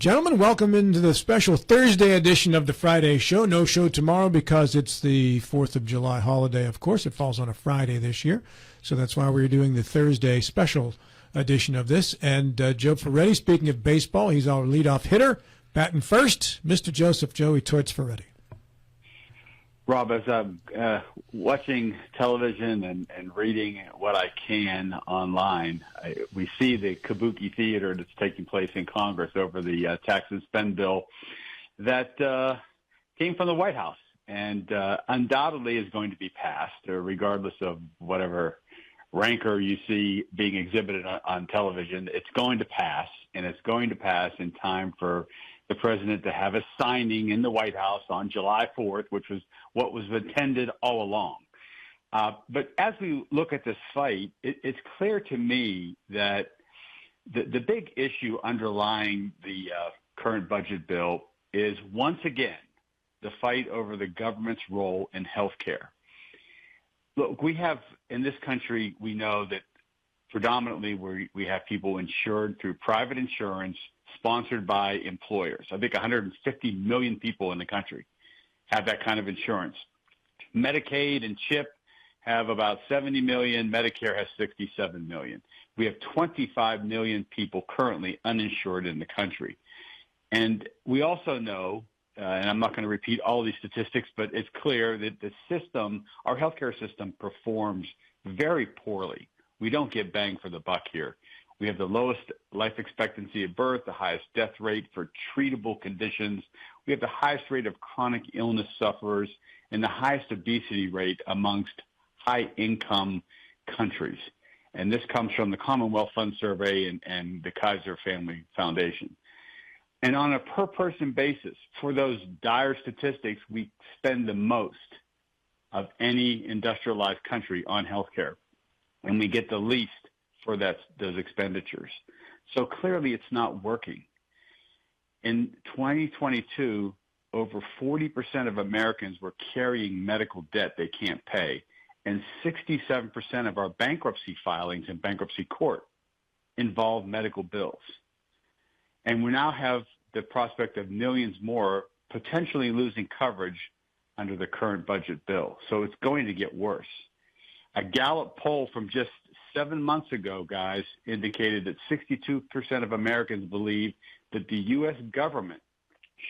Gentlemen, welcome into the special Thursday edition of the Friday show. No show tomorrow because it's the 4th of July holiday, of course. It falls on a Friday this year, so that's why we're doing the Thursday special edition of this. And Joe Ferretti, speaking of baseball, he's our leadoff hitter. Batting first, Mr. Joseph Joey Torts Ferretti. Rob, as I'm watching television and reading what I can online, we see the kabuki theater that's taking place in Congress over the tax and spend bill that came from the White House and undoubtedly is going to be passed, regardless of whatever rancor you see being exhibited on television. It's going to pass, and it's going to pass in time for the president to have a signing in the White House on July 4th, which was what was intended all along. But as we look at this fight, it's clear to me that the big issue underlying the current budget bill is, once again, the fight over the government's role in health care. Look, we have, in this country, we know that predominantly we have people insured through private insurance sponsored by employers. I think 150 million people in the country have that kind of insurance. Medicaid and CHIP have about 70 million. Medicare has 67 million. We have 25 million people currently uninsured in the country. And we also know, and I'm not going to repeat all these statistics, but it's clear that the system, our healthcare system, performs very poorly. We don't get bang for the buck here. We have the lowest life expectancy at birth, the highest death rate for treatable conditions. We have the highest rate of chronic illness sufferers and the highest obesity rate amongst high-income countries. And this comes from the Commonwealth Fund Survey and the Kaiser Family Foundation. And on a per-person basis, for those dire statistics, we spend the most of any industrialized country on healthcare, and we get the least for those expenditures. So clearly it's not working. In 2022, over 40% of Americans were carrying medical debt they can't pay, and 67% of our bankruptcy filings in bankruptcy court involve medical bills. And we now have the prospect of millions more potentially losing coverage under the current budget bill. So it's going to get worse. A Gallup poll from just 7 months ago, guys, indicated that 62% of Americans believe that the U.S. government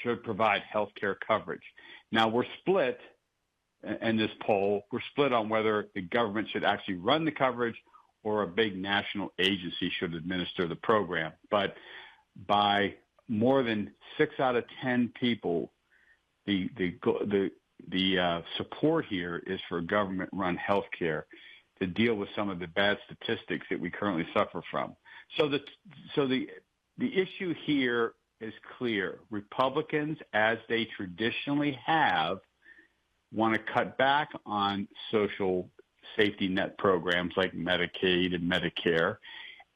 should provide health care coverage. Now, we're split in this poll. We're split on whether the government should actually run the coverage or a big national agency should administer the program. But by more than 6 out of 10 people, the support here is for government-run health care to deal with some of the bad statistics that we currently suffer from. So the issue here is clear. Republicans, as they traditionally have, want to cut back on social safety net programs like Medicaid and Medicare,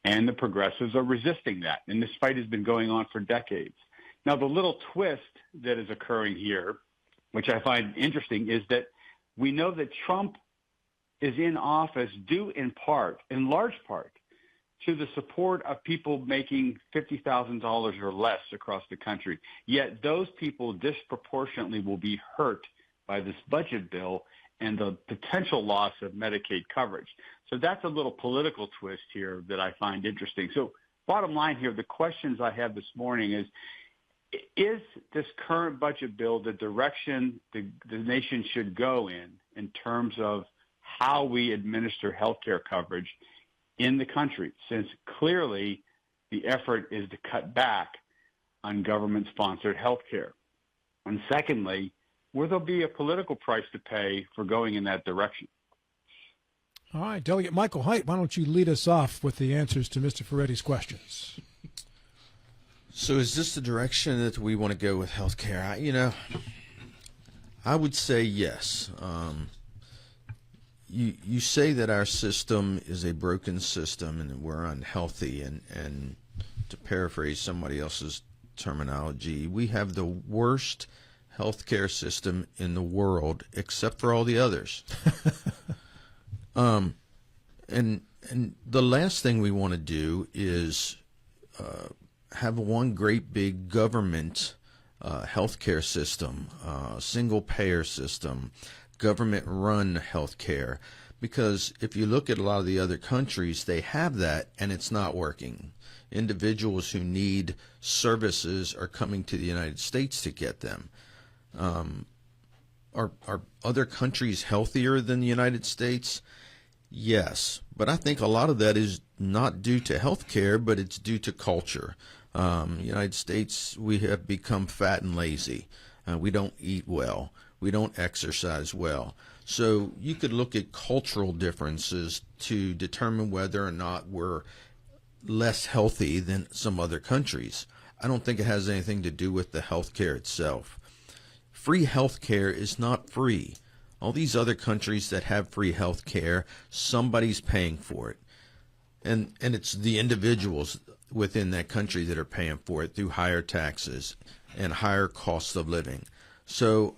and the progressives are resisting that. And this fight has been going on for decades. Now, the little twist that is occurring here, which I find interesting, is that we know that Trump is in office due in large part, to the support of people making $50,000 or less across the country. Yet those people disproportionately will be hurt by this budget bill and the potential loss of Medicaid coverage. So that's a little political twist here that I find interesting. So bottom line here, the questions I have this morning is this current budget bill the direction the nation should go in terms of how we administer health care coverage in the country, since clearly the effort is to cut back on government-sponsored health care? And secondly, will there be a political price to pay for going in that direction? All right, Delegate Michael Haidt, why don't you lead us off with the answers to Mr. Ferretti's questions? So is this the direction that we want to go with health care? I would say yes. You say that our system is a broken system and we're unhealthy, and to paraphrase somebody else's terminology, we have the worst healthcare system in the world except for all the others. And the last thing we want to do is have one great big government healthcare system, single payer system, government run healthcare. Because if you look at a lot of the other countries, they have that and it's not working. Individuals who need services are coming to the United States to get them. Are other countries healthier than the United States? Yes, but I think a lot of that is not due to health care, but it's due to culture. United States, we have become fat and lazy. We don't eat well. We don't exercise well. So you could look at cultural differences to determine whether or not we're less healthy than some other countries. I don't think it has anything to do with the health care itself. Free health care is not free. All these other countries that have free health care, somebody's paying for it. And it's the individuals within that country that are paying for it through higher taxes and higher costs of living. So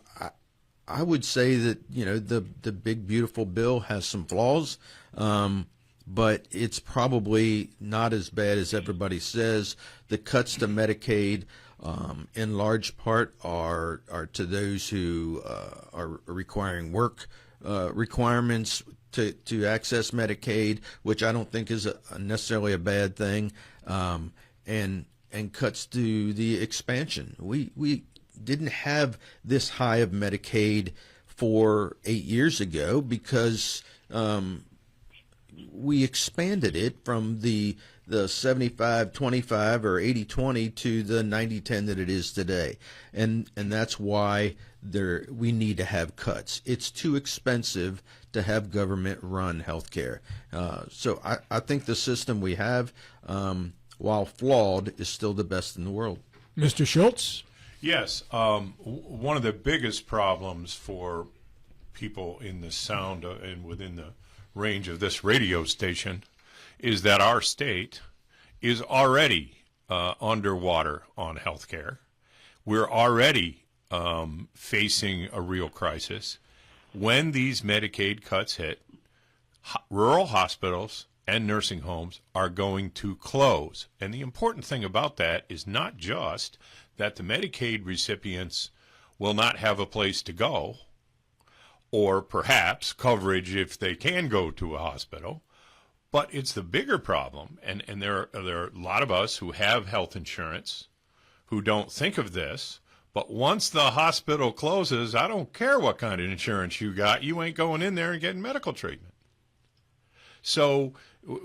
I would say that, you know, the big beautiful bill has some flaws, but it's probably not as bad as everybody says. The cuts to Medicaid, in large part, are to those who are requiring work requirements to access Medicaid, which I don't think is necessarily a bad thing, and cuts to the expansion. We didn't have this high of Medicaid for 8 years ago because we expanded it from the 75-25 or 80-20 to the 90-10 that it is today. And that's why we need to have cuts. It's too expensive to have government-run health care. So I think the system we have, while flawed, is still the best in the world. Mr. Schultz? Yes. One of the biggest problems for people in the sound and within the range of this radio station is that our state is already underwater on health care. We're already facing a real crisis. When these Medicaid cuts hit, rural hospitals and nursing homes are going to close. And the important thing about that is not just that the Medicaid recipients will not have a place to go, or perhaps coverage if they can go to a hospital, but it's the bigger problem. And there are a lot of us who have health insurance who don't think of this, but once the hospital closes, I don't care what kind of insurance you got, you ain't going in there and getting medical treatment. So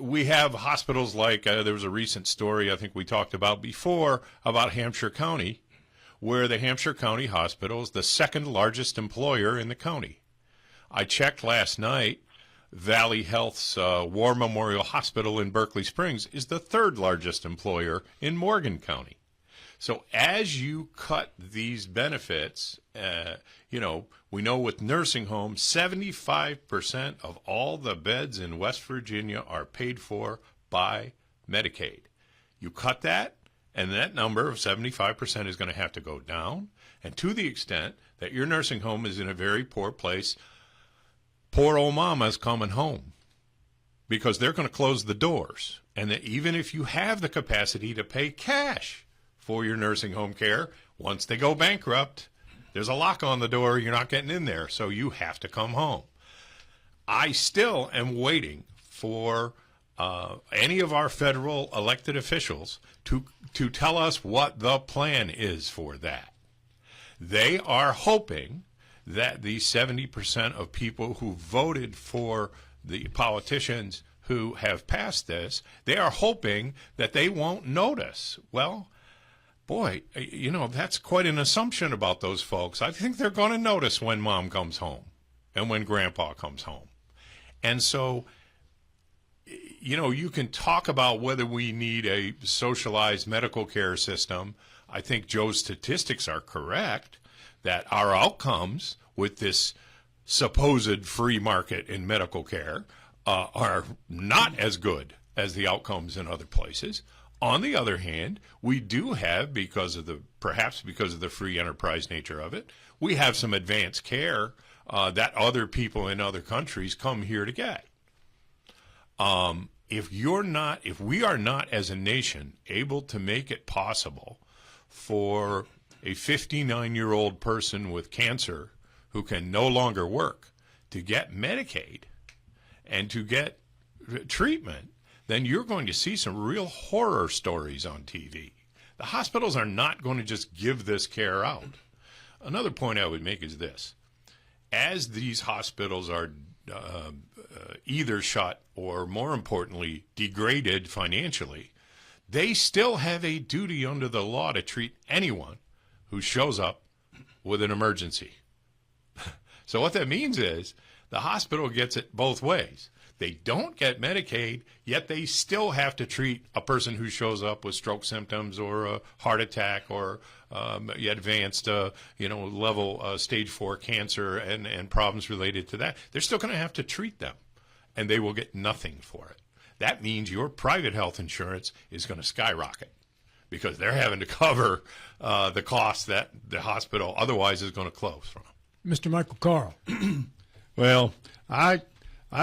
we have hospitals like, there was a recent story I think we talked about before about Hampshire County, where the Hampshire County Hospital is the second largest employer in the county. I checked last night, Valley Health's War Memorial Hospital in Berkeley Springs is the third largest employer in Morgan County. So as you cut these benefits, we know with nursing homes, 75% of all the beds in West Virginia are paid for by Medicaid. You cut that, and that number of 75% is going to have to go down. And to the extent that your nursing home is in a very poor place, poor old mama's coming home because they're going to close the doors. And that even if you have the capacity to pay cash for your nursing home care, once they go bankrupt, there's a lock on the door. You're not getting in there, so you have to come home. I still am waiting for any of our federal elected officials to tell us what the plan is for that. They are hoping that the 70% of people who voted for the politicians who have passed this, they are hoping that they won't notice. Well, boy, that's quite an assumption about those folks. I think they're going to notice when mom comes home and when grandpa comes home. And so, you can talk about whether we need a socialized medical care system. I think Joe's statistics are correct that our outcomes with this supposed free market in medical care are not as good as the outcomes in other places. On the other hand, we do have, perhaps because of the free enterprise nature of it, we have some advanced care that other people in other countries come here to get. if we are not as a nation able to make it possible for a 59-year-old person with cancer who can no longer work to get Medicaid and to get treatment, then you're going to see some real horror stories on TV. The hospitals are not going to just give this care out. Another point I would make is this. As these hospitals are either shut or, more importantly, degraded financially, they still have a duty under the law to treat anyone who shows up with an emergency. So what that means is the hospital gets it both ways. They don't get Medicaid, yet they still have to treat a person who shows up with stroke symptoms or a heart attack or advanced, level stage 4 cancer and problems related to that. They're still going to have to treat them, and they will get nothing for it. That means your private health insurance is going to skyrocket because they're having to cover the costs that the hospital otherwise is going to close from. Mr. Michael Carl. Well, I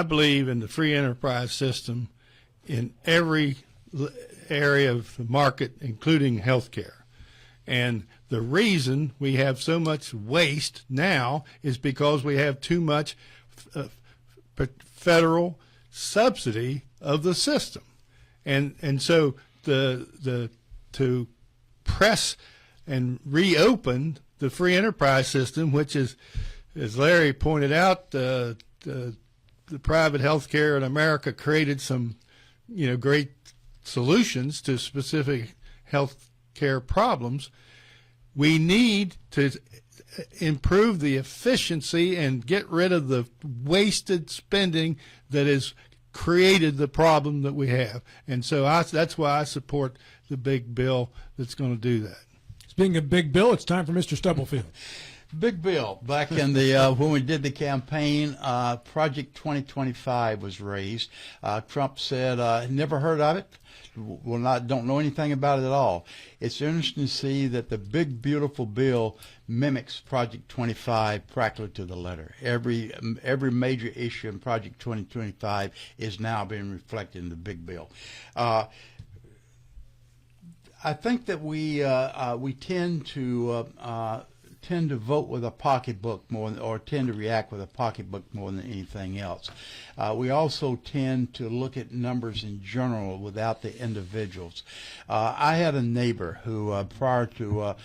believe in the free enterprise system in every area of the market, including healthcare. And the reason we have so much waste now is because we have too much federal subsidy of the system. And so to press and reopen the free enterprise system, which is, as Larry pointed out, the private health care in America created some, great solutions to specific health care problems. We need to improve the efficiency and get rid of the wasted spending that has created the problem that we have. And so that's why I support the big bill that's going to do that. Speaking of big bill, it's time for Mr. Stubblefield. Big Bill. Back in the when we did the campaign, Project 2025 was raised. Trump said, "Never heard of it. Don't know anything about it at all." It's interesting to see that the big beautiful bill mimics Project 25 practically to the letter. Every major issue in Project 2025 is now being reflected in the big bill. I think that we tend to vote with a pocketbook or tend to react with a pocketbook more than anything else. We also tend to look at numbers in general without the individuals. I had a neighbor who, prior to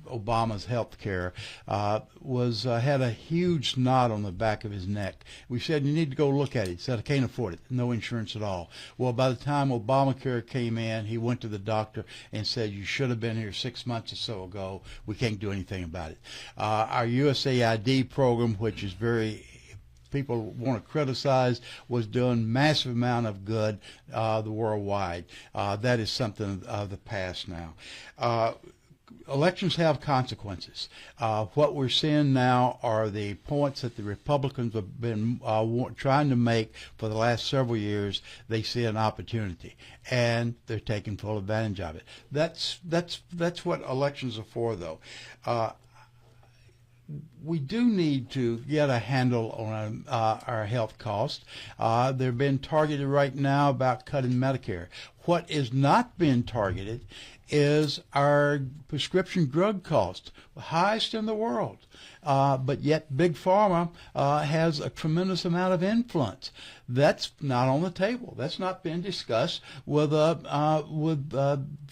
Obama's health care, had a huge knot on the back of his neck. We said, "You need to go look at it." He said, "I can't afford it. No insurance at all." Well, by the time Obamacare came in, he went to the doctor and said, "You should have been here 6 months or so ago. We can't do anything about it." Our USAID program, which is people want to criticize, was doing massive amount of good worldwide. That is something of the past now. Elections have consequences. What we're seeing now are the points that the Republicans have been trying to make for the last several years. They see an opportunity, and they're taking full advantage of it. That's what elections are for, though. We do need to get a handle on our health costs. They're being targeted right now about cutting Medicare. What is not being targeted is our prescription drug cost, the highest in the world. But yet Big Pharma has a tremendous amount of influence. That's not on the table. That's not been discussed with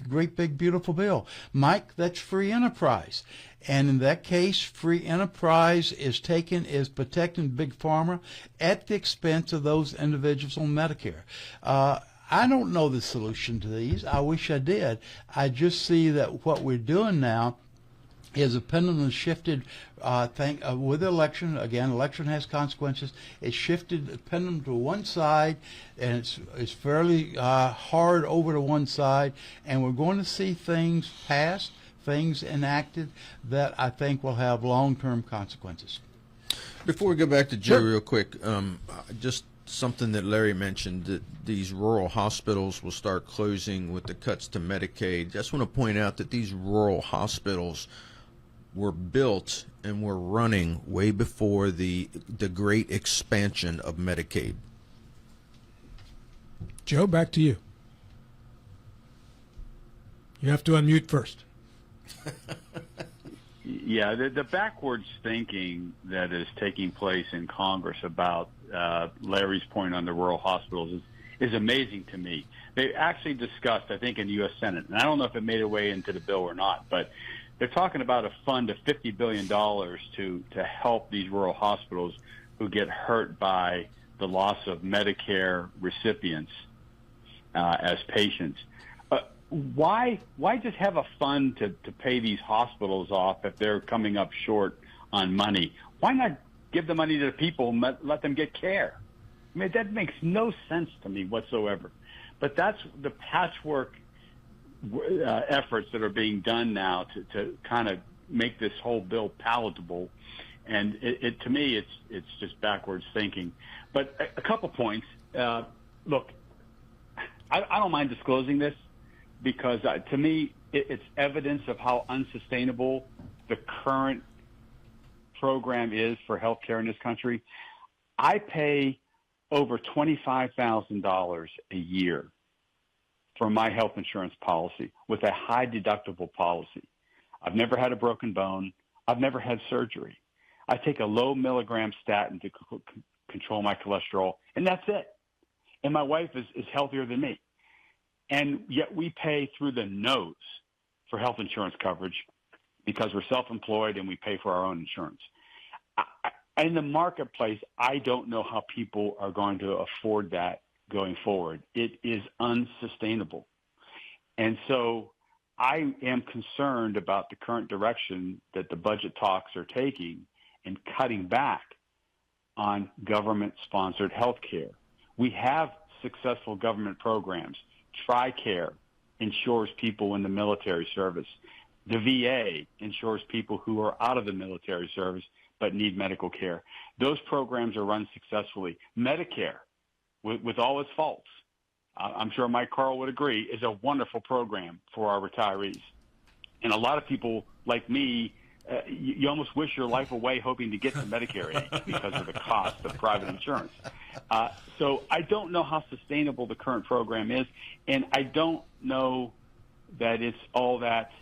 great big beautiful bill. Mike, that's free enterprise. And in that case, free enterprise is protecting Big Pharma at the expense of those individuals on Medicare. I don't know the solution to these. I wish I did. I just see that what we're doing now is a pendulum shifted with the election. Again, election has consequences. It shifted the pendulum to one side, and it's fairly hard over to one side, and we're going to see things passed, things enacted that I think will have long-term consequences. Before we go back to Joe real quick, just something that Larry mentioned, that these rural hospitals will start closing with the cuts to Medicaid. Just want to point out that these rural hospitals were built and were running way before the great expansion of Medicaid. Joe, back to you. You have to unmute first. Yeah, the backwards thinking that is taking place in Congress about Larry's point on the rural hospitals is amazing to me. They actually discussed, I think, in the U.S. Senate, and I don't know if it made its way into the bill or not, but they're talking about a fund of $50 billion to help these rural hospitals who get hurt by the loss of Medicare recipients as patients. Why just have a fund to pay these hospitals off if they're coming up short on money? Why not give the money to the people and let them get care? I mean, that makes no sense to me whatsoever. But that's the patchwork efforts that are being done now to kind of make this whole bill palatable. And it to me, it's just backwards thinking. But a couple points. Look, I don't mind disclosing this, because to me, it's evidence of how unsustainable the current program is for healthcare in this country. I pay over $25,000 a year for my health insurance policy with a high deductible policy. I've never had a broken bone. I've never had surgery. I take a low milligram statin to control my cholesterol, and that's it. And my wife is healthier than me. And yet we pay through the nose for health insurance coverage because we're self-employed and we pay for our own insurance. In the marketplace, I don't know how people are going to afford that going forward. It is unsustainable. And so I am concerned about the current direction that the budget talks are taking in cutting back on government-sponsored health care. We have successful government programs. TRICARE insures people in the military service. The VA insures people who are out of the military service but need medical care. Those programs are run successfully. Medicare, with all its faults, I'm sure Mike Carl would agree, is a wonderful program for our retirees. And a lot of people like me, you almost wish your life away hoping to get to Medicare age because of the cost of private insurance. So I don't know how sustainable the current program is, and I don't know that it's all that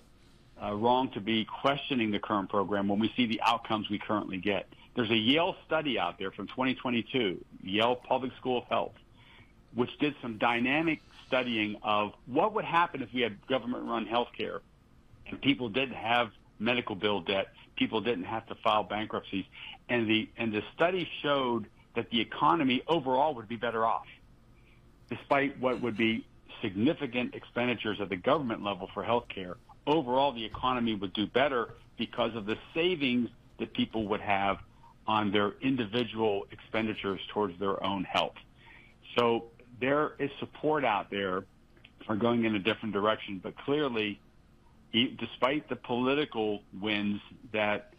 wrong to be questioning the current program when we see the outcomes we currently get. There's a Yale study out there from 2022, Yale Public School of Health, which did some dynamic studying of what would happen if we had government-run health care and people didn't have medical bill debt, people didn't have to file bankruptcies, and the study showed that the economy overall would be better off, despite what would be significant expenditures at the government level for health care. Overall, the economy would do better because of the savings that people would have on their individual expenditures towards their own health. So there is support out there for going in a different direction, but clearly, despite the political winds that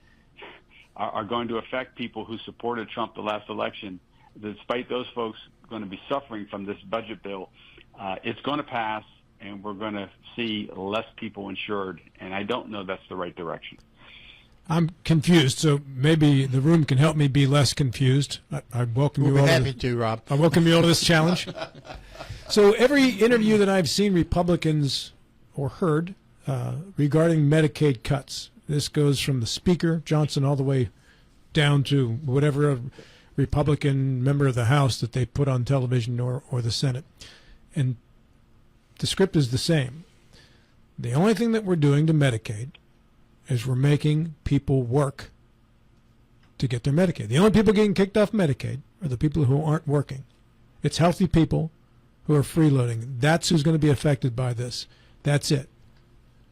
are going to affect people who supported Trump the last election, despite those folks going to be suffering from this budget bill, it's going to pass, and we're going to see less people insured, and I don't know that's the right direction. I'm confused, so maybe the room can help me be less confused. I welcome you all. We'll be happy to, Rob. I welcome you all to this challenge. So every interview that I've seen Republicans or heard regarding Medicaid cuts, this goes from the Speaker, Johnson, all the way down to whatever Republican member of the House that they put on television or the Senate. And the script is the same. The only thing that we're doing to Medicaid is we're making people work to get their Medicaid. The only people getting kicked off Medicaid are the people who aren't working. It's healthy people who are freeloading. That's who's going to be affected by this. That's it.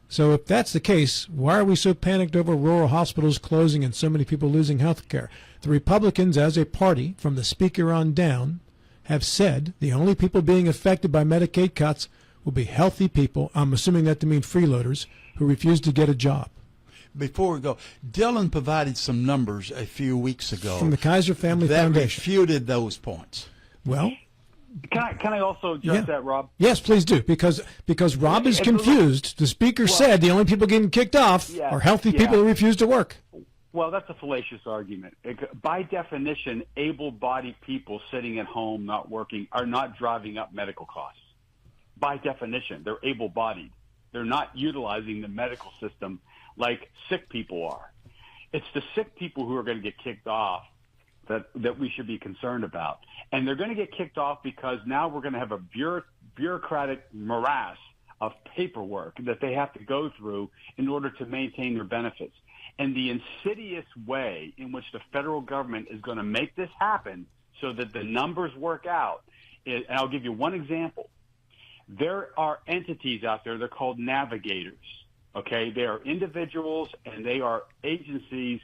So if that's the case, why are we so panicked over rural hospitals closing and so many people losing health care? The Republicans, as a party, from the Speaker on down, have said the only people being affected by Medicaid cuts will be healthy people, I'm assuming that to mean freeloaders, who refuse to get a job. Before we go, Dylan provided some numbers a few weeks ago From the Kaiser Family that Foundation. refuted those points. Well, Can I also address that, Rob? yes, please do, because Rob is confused. The Speaker said the only people getting kicked off are healthy people who refuse to work. Well, that's a fallacious argument. By definition, able-bodied people sitting at home not working are not driving up medical costs. By definition, they're able-bodied. They're not utilizing the medical system like sick people are. It's the sick people who are going to get kicked off that we should be concerned about. And they're going to get kicked off because now we're going to have a bureaucratic morass of paperwork that they have to go through in order to maintain their benefits. And the insidious way in which the federal government is going to make this happen so that the numbers work out is, and I'll give you one example. There are entities out there, they're called navigators, okay? They are individuals and they are agencies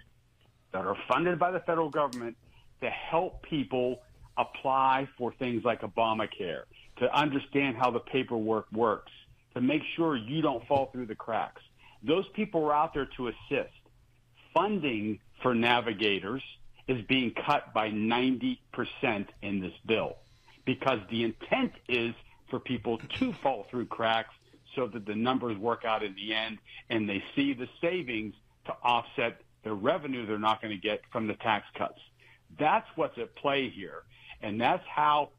that are funded by the federal government to help people apply for things like Obamacare, to understand how the paperwork works, to make sure you don't fall through the cracks. Those people are out there to assist. Funding for navigators is being cut by 90% in this bill because the intent is for people to fall through cracks so that the numbers work out in the end and they see the savings to offset the revenue they're not going to get from the tax cuts. That's what's at play here. And that's how,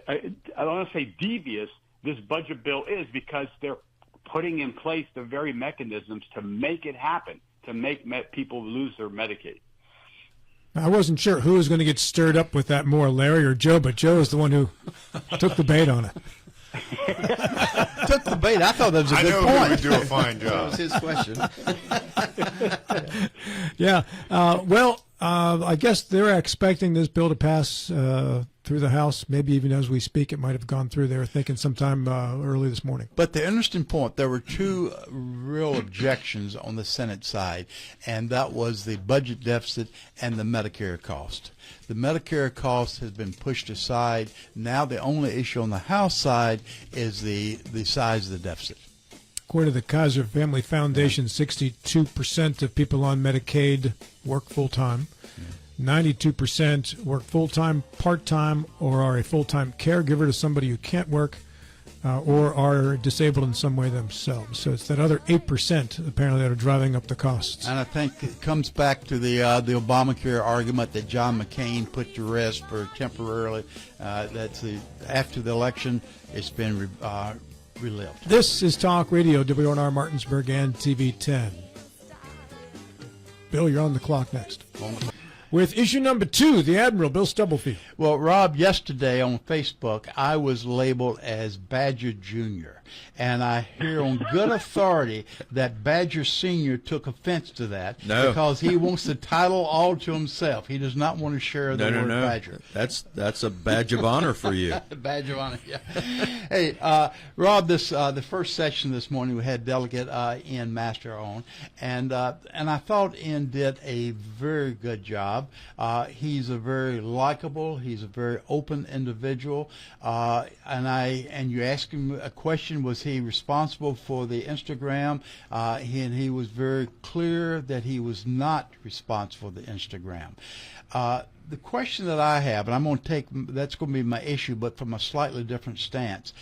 I don't want to say devious, this budget bill is, because they're putting in place the very mechanisms to make it happen, to make people lose their Medicaid. I wasn't sure who was going to get stirred up with that more, Larry or Joe, but Joe is the one who took the bait on it. Took the bait. I thought that was a good point. I know he would do a fine That job. was his question. Yeah. I guess they're expecting this bill to pass through the House. Maybe even as we speak, it might have gone through. They were thinking sometime early this morning. But the interesting point, there were two real objections on the Senate side, and that was the budget deficit and the Medicare cost. The Medicare cost has been pushed aside. Now the only issue on the House side is the size of the deficit. According to the Kaiser Family Foundation, 62% of people on Medicaid work full-time. 92% work full-time, part-time, or are a full-time caregiver to somebody who can't work or are disabled in some way themselves. So it's that other 8% apparently that are driving up the costs. And I think it comes back to the Obamacare argument that John McCain put to rest for temporarily. After the election, it's been relived. This is Talk Radio, WNR Martinsburg and TV 10. Bill, you're on the clock next. With issue number 2, the Admiral, Bill Stubblefield. Well, Rob, yesterday on Facebook, I was labeled as Badger Jr., and I hear on good authority that Badger Sr. took offense to that because he wants the title all to himself. He does not want to share the word Badger. That's a badge of honor for you. Badge of honor, yeah. Hey, Rob, the first session this morning we had Delegate Ian Master on, and I thought Ian did a very good job. He's a very likable, he's a very open individual, and you asked him a question: was he responsible for the Instagram? And he was very clear that he was not responsible for the Instagram. The question that I have, and I'm going to take, that's going to be my issue, but from a slightly different stance.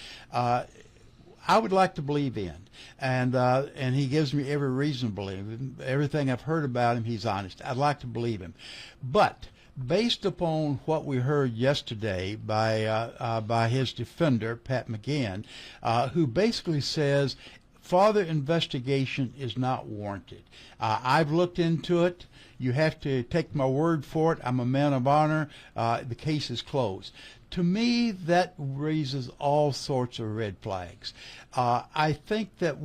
I would like to believe in, and he gives me every reason to believe him. Everything I've heard about him, he's honest. I'd like to believe him, but based upon what we heard yesterday by his defender, Pat McGinn, who basically says further investigation is not warranted. I've looked into it. You have to take my word for it. I'm a man of honor. The case is closed. To me, that raises all sorts of red flags. I think that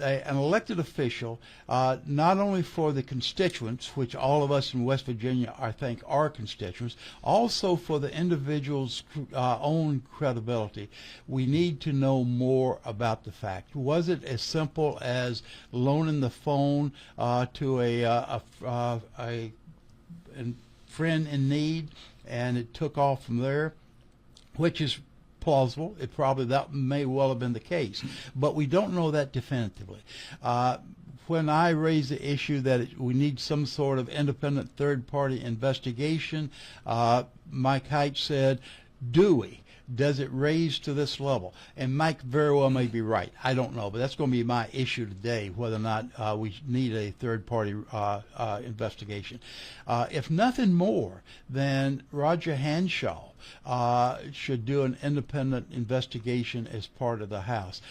an elected official, not only for the constituents, which all of us in West Virginia, I think, are constituents, also for the individual's own credibility, we need to know more about the fact. Was it as simple as loaning the phone to a friend in need, and it took off from there, which is plausible? That may well have been the case, but we don't know that definitively. When I raised the issue that we need some sort of independent third-party investigation, Mike Height said, "Do we?" Does it raise to this level? And Mike very well may be right. I don't know, but that's going to be my issue today, whether or not we need a third-party investigation. If nothing more, then Roger Hanshaw should do an independent investigation as part of the House.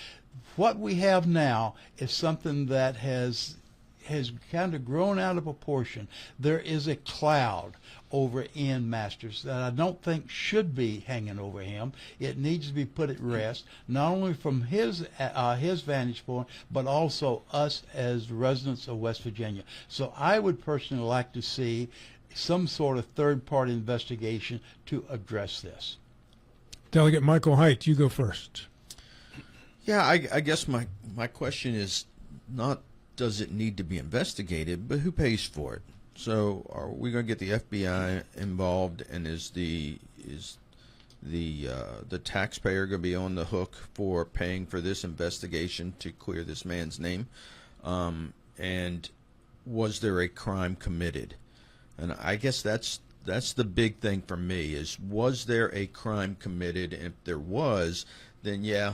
What we have now is something that has kind of grown out of proportion. There is a cloud over Ian Masters that I don't think should be hanging over him. It needs to be put at rest, not only from his vantage point, but also us as residents of West Virginia. So I would personally like to see some sort of third-party investigation to address this. Delegate Michael Haidt, you go first. Yeah, I guess my question is not does it need to be investigated, but who pays for it? So are we going to get the FBI involved, and is the taxpayer going to be on the hook for paying for this investigation to clear this man's name? And was there a crime committed? And I guess that's the big thing for me is, was there a crime committed? And if there was, then yeah,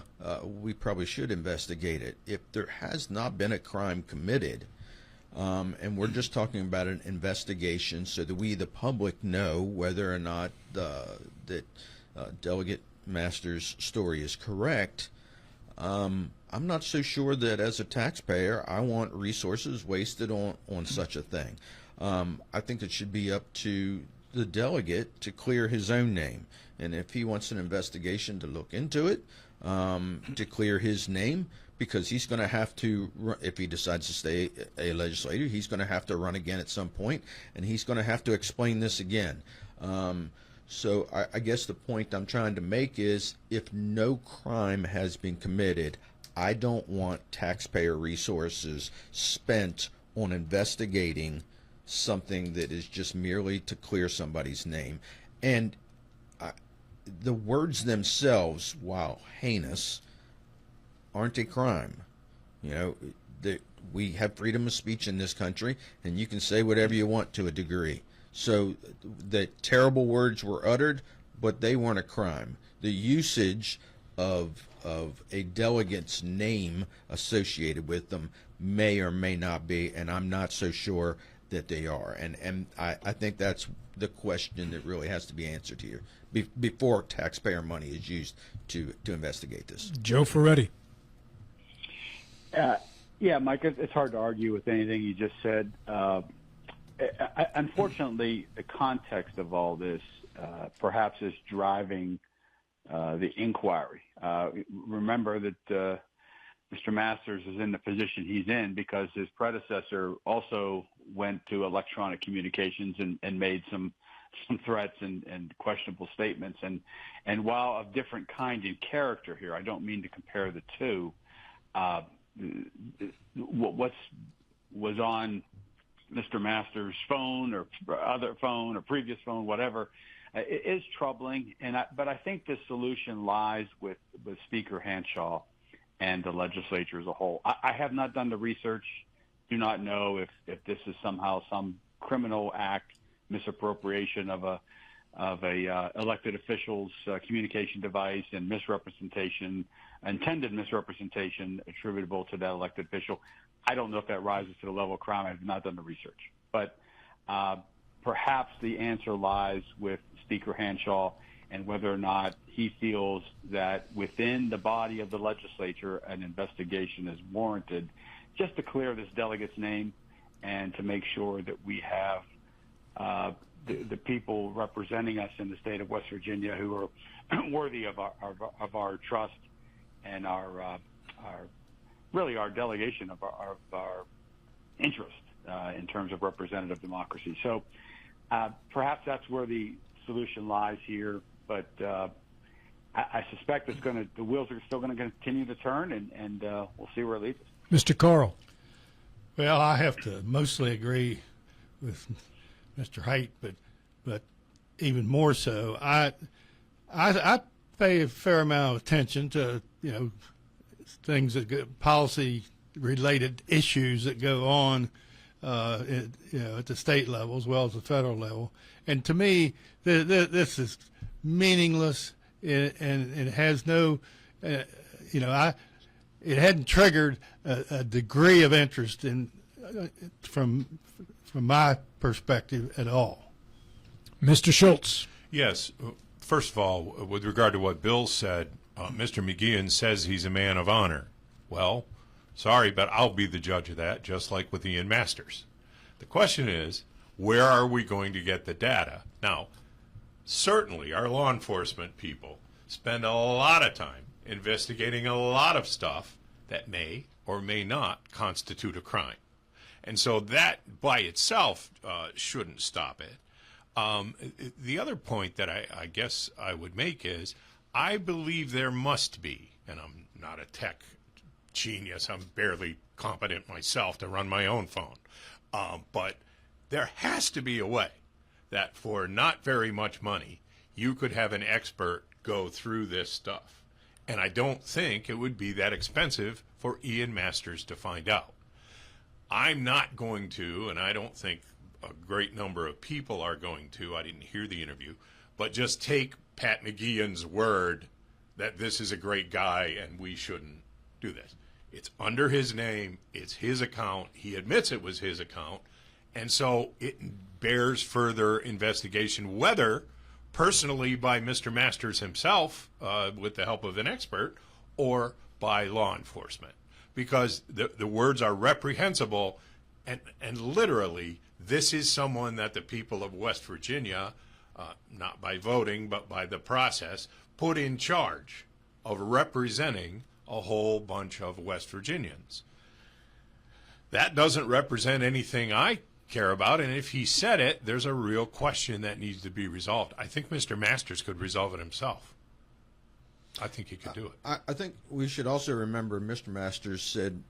we probably should investigate it. If there has not been a crime committed, and we're just talking about an investigation so that we, the public, know whether or not that Delegate Masters' story is correct, I'm not so sure that as a taxpayer I want resources wasted on such a thing. I think it should be up to the delegate to clear his own name. And if he wants an investigation to look into it, to clear his name, because he's going to have to, if he decides to stay a legislator, he's going to have to run again at some point, and he's going to have to explain this again. So I guess the point I'm trying to make is, if no crime has been committed, I don't want taxpayer resources spent on investigating something that is just merely to clear somebody's name. And the words themselves, while heinous, aren't a crime. You know, we have freedom of speech in this country, and you can say whatever you want to a degree. So the terrible words were uttered, but they weren't a crime. The usage of a delegate's name associated with them may or may not be, and I'm not so sure that they are. And I think that's the question that really has to be answered here before taxpayer money is used to investigate this. Joe Ferretti. Yeah, Mike, it's hard to argue with anything you just said. Unfortunately, the context of all this perhaps is driving the inquiry. Remember that Mr. Masters is in the position he's in because his predecessor also went to electronic communications and made some threats and questionable statements. And while of different kind in character here, I don't mean to compare the two. What was on Mr. Masters' phone or other phone or previous phone, whatever, it is troubling. But I think the solution lies with Speaker Hanshaw and the legislature as a whole. I have not done the research, do not know if this is somehow some criminal act, misappropriation of a elected official's communication device and intended misrepresentation attributable to that elected official. I don't know if that rises to the level of crime. I have not done the research. But perhaps the answer lies with Speaker Hanshaw and whether or not he feels that within the body of the legislature an investigation is warranted just to clear this delegate's name and to make sure that we have the people representing us in the state of West Virginia who are worthy of our trust and our delegation of our interest in terms of representative democracy. So perhaps that's where the solution lies here, but I suspect the wheels are still going to continue to turn, and we'll see where it leads us. Mr. Carl. Well, I have to mostly agree with Mr. Haidt, but even more so, I pay a fair amount of attention to things policy related issues that go on at the state level as well as the federal level, and to me this is meaningless and it has no, it hadn't triggered a degree of interest in from my perspective at all. Mr. Schultz. Yes. First of all, with regard to what Bill said, Mr. McGeehan says he's a man of honor. Well, sorry, but I'll be the judge of that, just like with Ian Masters. The question is, where are we going to get the data? Now, certainly our law enforcement people spend a lot of time investigating a lot of stuff that may or may not constitute a crime. And so that by itself shouldn't stop it. The other point that I guess I would make is I believe there must be, and I'm not a tech genius, I'm barely competent myself to run my own phone, but there has to be a way that for not very much money, you could have an expert go through this stuff. And I don't think it would be that expensive for Ian Masters to find out. I'm not going to, and I don't think a great number of people are going to, I didn't hear the interview, but just take Pat McGeehan's word that this is a great guy and we shouldn't do this. It's under his name, it's his account, he admits it was his account, and so it bears further investigation, whether personally by Mr. Masters himself with the help of an expert or by law enforcement. Because the words are reprehensible, and literally, this is someone that the people of West Virginia, not by voting, but by the process, put in charge of representing a whole bunch of West Virginians. That doesn't represent anything I care about, and if he said it, there's a real question that needs to be resolved. I think Mr. Masters could resolve it himself. I think he could do it. I think we should also remember Mr. Masters said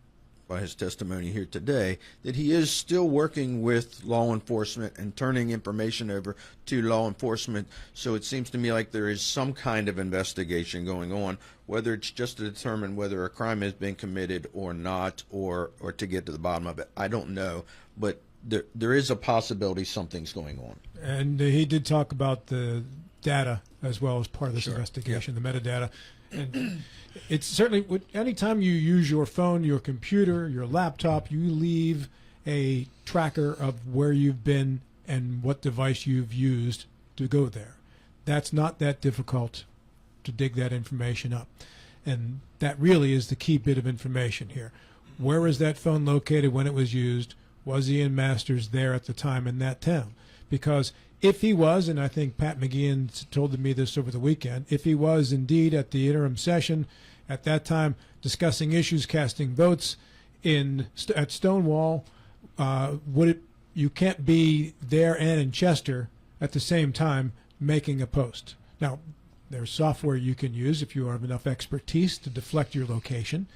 by his testimony here today that he is still working with law enforcement and turning information over to law enforcement. So it seems to me like there is some kind of investigation going on, whether it's just to determine whether a crime has been committed or not, or to get to the bottom of it. I don't know, but there is a possibility something's going on. And he did talk about the data as well as part of this Sure. investigation, the metadata. And it's certainly, anytime you use your phone, your computer, your laptop, you leave a tracker of where you've been and what device you've used to go there. That's not that difficult to dig that information up. And that really is the key bit of information here. Where was that phone located when it was used? Was Ian Masters there at the time in that town? Because if he was, and I think Pat McGeehan told me this over the weekend, if he was indeed at the interim session at that time discussing issues, casting votes at Stonewall, you can't be there and in Chester at the same time making a post. Now, there's software you can use if you have enough expertise to deflect your location.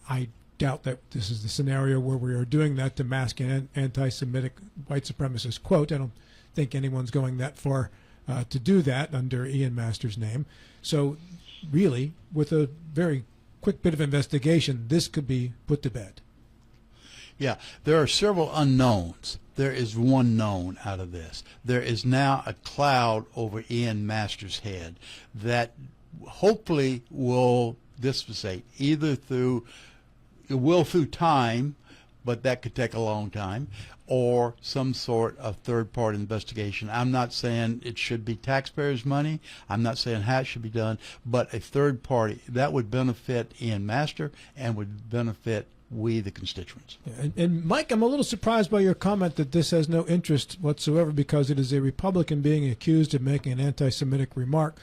I doubt that this is the scenario where we are doing that to mask an anti-Semitic white supremacist quote. I don't think anyone's going that far to do that under Ian Masters' name. So really, with a very quick bit of investigation, this could be put to bed. Yeah, there are several unknowns. There is one known out of this. There is now a cloud over Ian Masters' head that hopefully will dissipate either through time, but that could take a long time, or some sort of third-party investigation. I'm not saying it should be taxpayers' money. I'm not saying how it should be done, but a third party that would benefit Ian Master and would benefit we, the constituents. And Mike, I'm a little surprised by your comment that this has no interest whatsoever, because it is a Republican being accused of making an anti-Semitic remark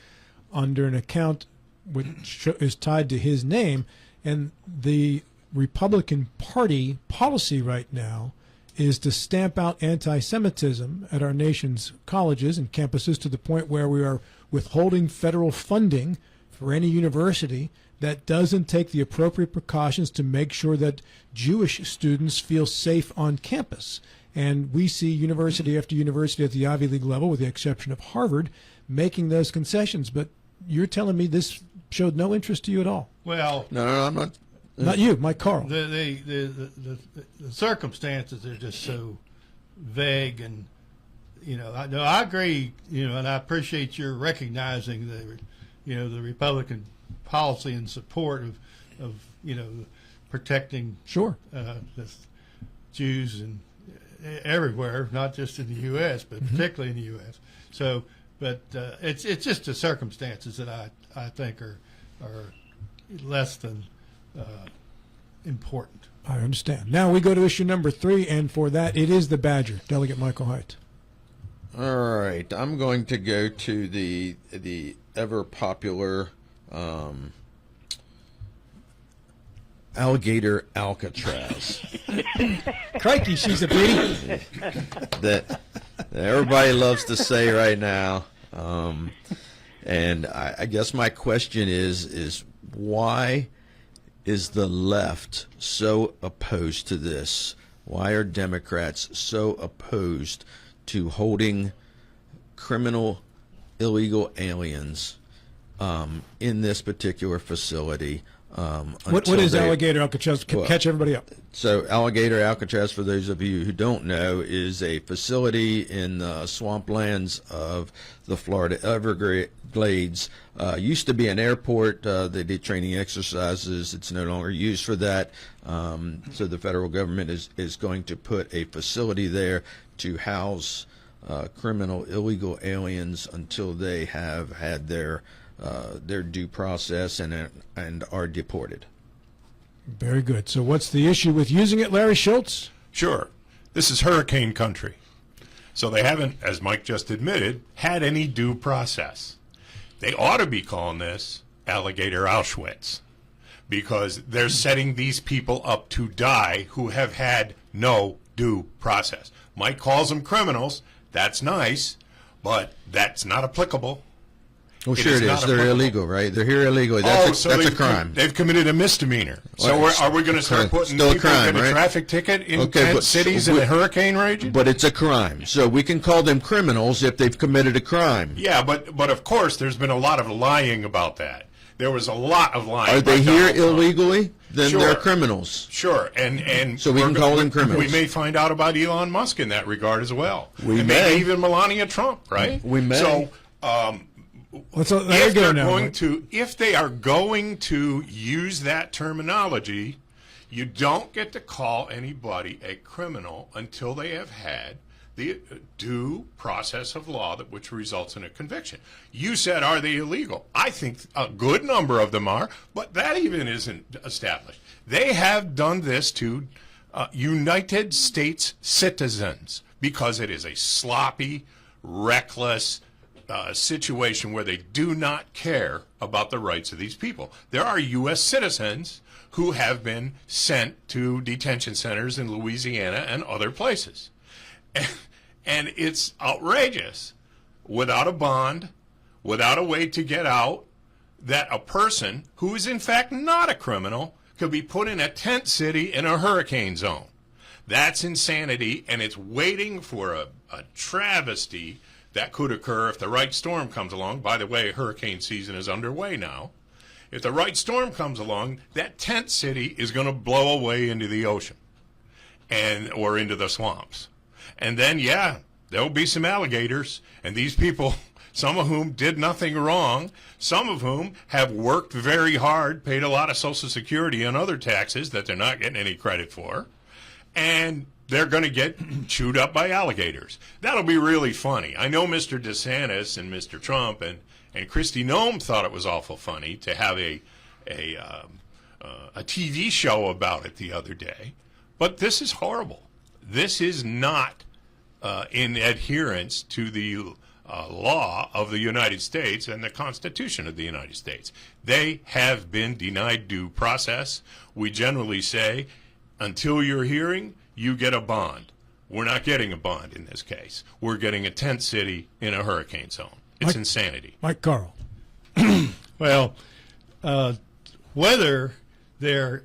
under an account which is tied to his name, and the Republican Party policy right now is to stamp out anti-Semitism at our nation's colleges and campuses to the point where we are withholding federal funding for any university that doesn't take the appropriate precautions to make sure that Jewish students feel safe on campus. And we see university after university at the Ivy League level, with the exception of Harvard, making those concessions. But you're telling me this showed no interest to you at all? Well, No, I'm not. Not you, Mike Carl. the circumstances are just so vague, and I agree, and I appreciate your recognizing the Republican policy and support of protecting Sure. the Jews and everywhere, not just in the U.S., but particularly in the U.S. So, but it's just the circumstances that I think are less than important. I understand. Now we go to issue number 3, and for that, it is the Badger. Delegate Michael Haidt. All right, I'm going to go to the ever popular alligator Alcatraz Crikey, she's a beauty. that everybody loves to say right now. And I guess my question is why is the left so opposed to this? Why are Democrats so opposed to holding criminal, illegal aliens in this particular facility? What is alligator Alcatraz? Catch everybody up. So alligator Alcatraz, for those of you who don't know, is a facility in the swamplands of the Florida Everglades. Used to be an airport. They did training exercises. It's no longer used for that. So the federal government is going to put a facility there to house criminal, illegal aliens until they have had their due process and are deported. Very good. So what's the issue with using it, Larry Schultz? Sure. This is hurricane country. So they haven't, as Mike just admitted, had any due process. They ought to be calling this alligator Auschwitz, because they're setting these people up to die who have had no due process. Mike calls them criminals. That's nice, but that's not applicable. Well, sure it is. They're illegal, right? They're here illegally. That's a crime. They've committed a misdemeanor. So are we going to start putting still a people crime, who get right? a traffic ticket in 10 cities in a hurricane region? But it's a crime. So we can call them criminals if they've committed a crime. Yeah, but of course there's been a lot of lying about that. There was a lot of lying. Are they by here Donald Trump. illegally? Then Sure. they're criminals. Sure, and So we can call them criminals. We may find out about Elon Musk in that regard as well. We and may. maybe even Melania Trump, right? We may. So if they are going to use that terminology, you don't get to call anybody a criminal until they have had the due process of law which results in a conviction. You said, are they illegal? I think a good number of them are, but that even isn't established. They have done this to United States citizens because it is a sloppy, reckless situation where they do not care about the rights of these people. There are U.S. citizens who have been sent to detention centers in Louisiana and other places. And it's outrageous, without a bond, without a way to get out, that a person who is in fact not a criminal could be put in a tent city in a hurricane zone. That's insanity, and it's waiting for a travesty that could occur if the right storm comes along. By the way, hurricane season is underway now. If the right storm comes along, that tent city is going to blow away into the ocean or into the swamps. And then, yeah, there'll be some alligators, and these people, some of whom did nothing wrong, some of whom have worked very hard, paid a lot of Social Security and other taxes that they're not getting any credit for, and they're going to get chewed up by alligators. That'll be really funny. I know Mr. DeSantis and Mr. Trump and Kristi Noem thought it was awful funny to have a TV show about it the other day, but this is horrible. This is not in adherence to the law of the United States and the Constitution of the United States. They have been denied due process. We generally say, until your hearing, you get a bond. We're not getting a bond in this case. We're getting a tent city in a hurricane zone. It's insanity. Mike Carl. Well, whether they're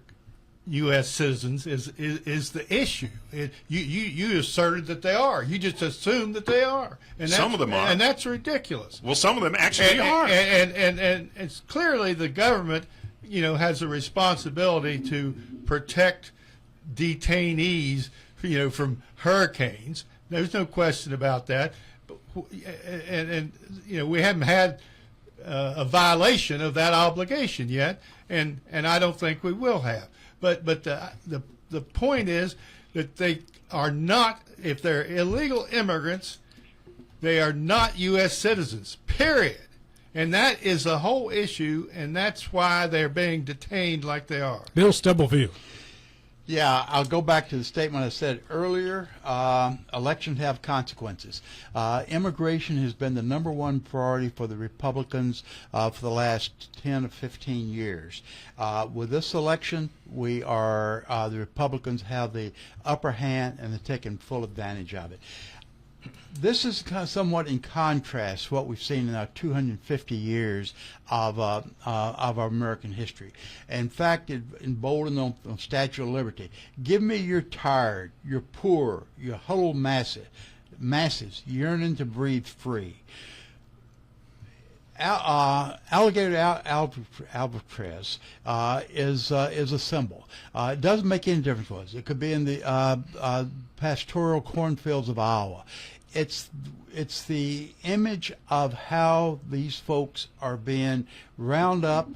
U.S. citizens is the issue. You asserted that they are. You just assumed that they are. And some of them are. And that's ridiculous. Well, some of them actually are. And it's clearly the government, has a responsibility to protect detainees, from hurricanes. There's no question about that. And we haven't had a violation of that obligation yet, and I don't think we will have. But the point is that they are not, if they're illegal immigrants, they are not U.S. citizens, period. And that is the whole issue, and that's why they're being detained like they are. Bill Stubblefield. Yeah, I'll go back to the statement I said earlier. Elections have consequences. Immigration has been the number one priority for the Republicans for the last 10 or 15 years. With this election, the Republicans have the upper hand and they're taking full advantage of it. This is kind of somewhat in contrast to what we've seen in our 250 years of our American history. In fact, emboldened on Statue of Liberty. Give me your tired, your poor, your huddled masses yearning to breathe free. Alligator albatross is a symbol. It doesn't make any difference to us. It could be in the pastoral cornfields of Iowa. It's the image of how these folks are being round up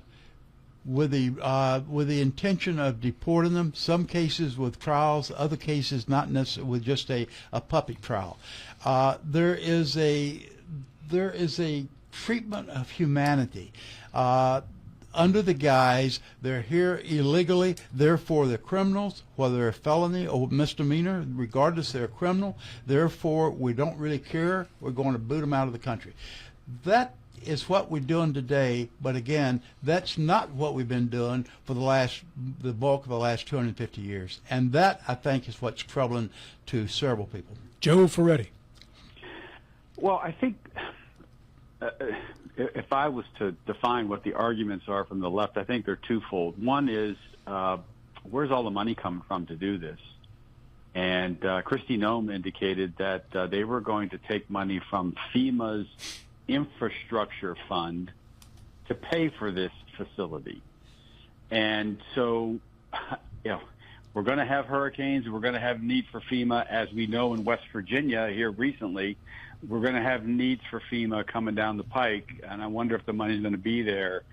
with the intention of deporting them. Some cases with trials, other cases not necessarily with just a puppet trial. There is a treatment of humanity under the guise they're here illegally, therefore they're criminals, whether they're a felony or misdemeanor, regardless they're a criminal, therefore we don't really care, we're going to boot them out of the country. That is what we're doing today, but again, that's not what we've been doing for the bulk of the last 250 years. And that, I think, is what's troubling to several people. Joe Ferretti. Well, I think if I was to define what the arguments are from the left, I think they're twofold. One is, where's all the money coming from to do this? And Kristi Noem indicated that they were going to take money from FEMA's infrastructure fund to pay for this facility. And so, we're going to have hurricanes. We're going to have need for FEMA. As we know in West Virginia here recently, we're going to have needs for FEMA coming down the pike. And I wonder if the money's going to be there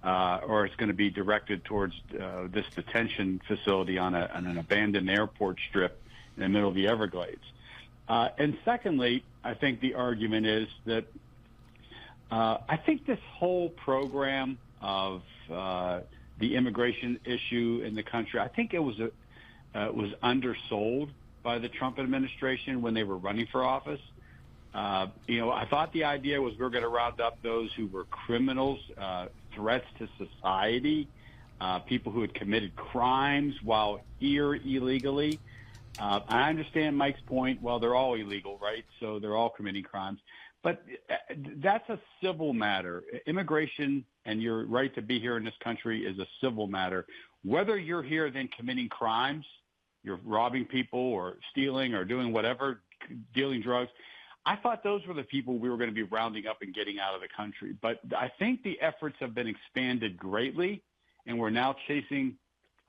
or it's going to be directed towards this detention facility on an abandoned airport strip in the middle of the Everglades. And secondly, I think the argument is that I think this whole program of the immigration issue in the country, I think it was undersold by the Trump administration when they were running for office. I thought the idea was we were going to round up those who were criminals, threats to society, people who had committed crimes while here illegally. I understand Mike's point. Well, they're all illegal, right? So they're all committing crimes. But that's a civil matter. Immigration and your right to be here in this country is a civil matter. Whether you're here then committing crimes, you're robbing people or stealing or doing whatever, dealing drugs, I thought those were the people we were going to be rounding up and getting out of the country. But I think the efforts have been expanded greatly, and we're now chasing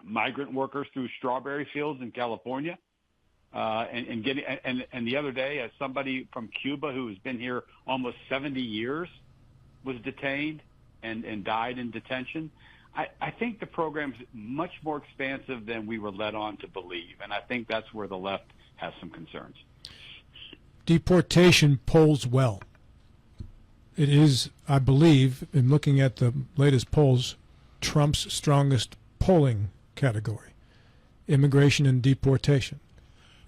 migrant workers through strawberry fields in California. And the other day, as somebody from Cuba who has been here almost 70 years was detained and died in detention. I think the program's much more expansive than we were led on to believe, and I think that's where the left has some concerns. Deportation polls well. It is, I believe, in looking at the latest polls, Trump's strongest polling category, immigration and deportation.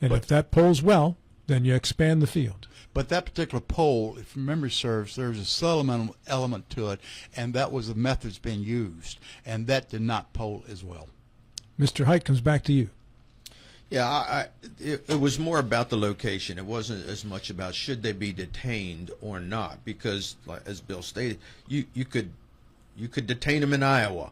And if that polls well, then you expand the field. But that particular poll, if memory serves, there's a subtle element to it, and that was the methods being used, and that did not poll as well. Mr. Hite, comes back to you. Yeah, it was more about the location. It wasn't as much about should they be detained or not, because, as Bill stated, you could detain them in Iowa.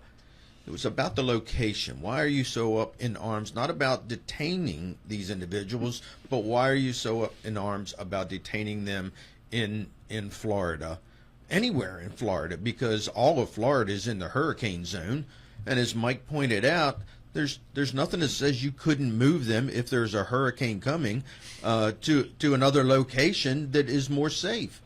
It was about the location. Why are you so up in arms? Not about detaining these individuals, but why are you so up in arms about detaining them in Florida, anywhere in Florida? Because all of Florida is in the hurricane zone, and as Mike pointed out, there's nothing that says you couldn't move them if there's a hurricane coming to another location that is more safe.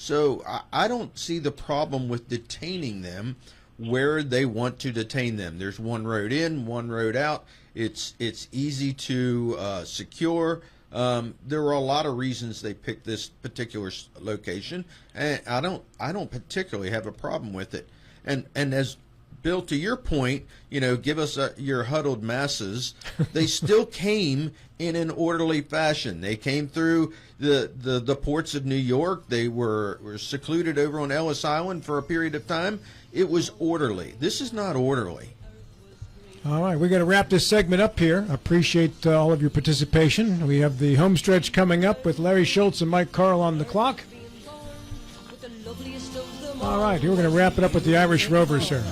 So I don't see the problem with detaining them where they want to detain them. There's one road in, one road out. It's easy to secure. There were a lot of reasons they picked this particular location, and I don't particularly have a problem with it. And as Bill, to your point, give us your huddled masses. They still came in an orderly fashion. They came through the ports of New York. They were secluded over on Ellis Island for a period of time. It was orderly. This is not orderly. All right, we're going to wrap this segment up here. I appreciate all of your participation. We have the home stretch coming up with Larry Schultz and Mike Carl on the clock. All right, here we're going to wrap it up with the Irish Rovers, sir.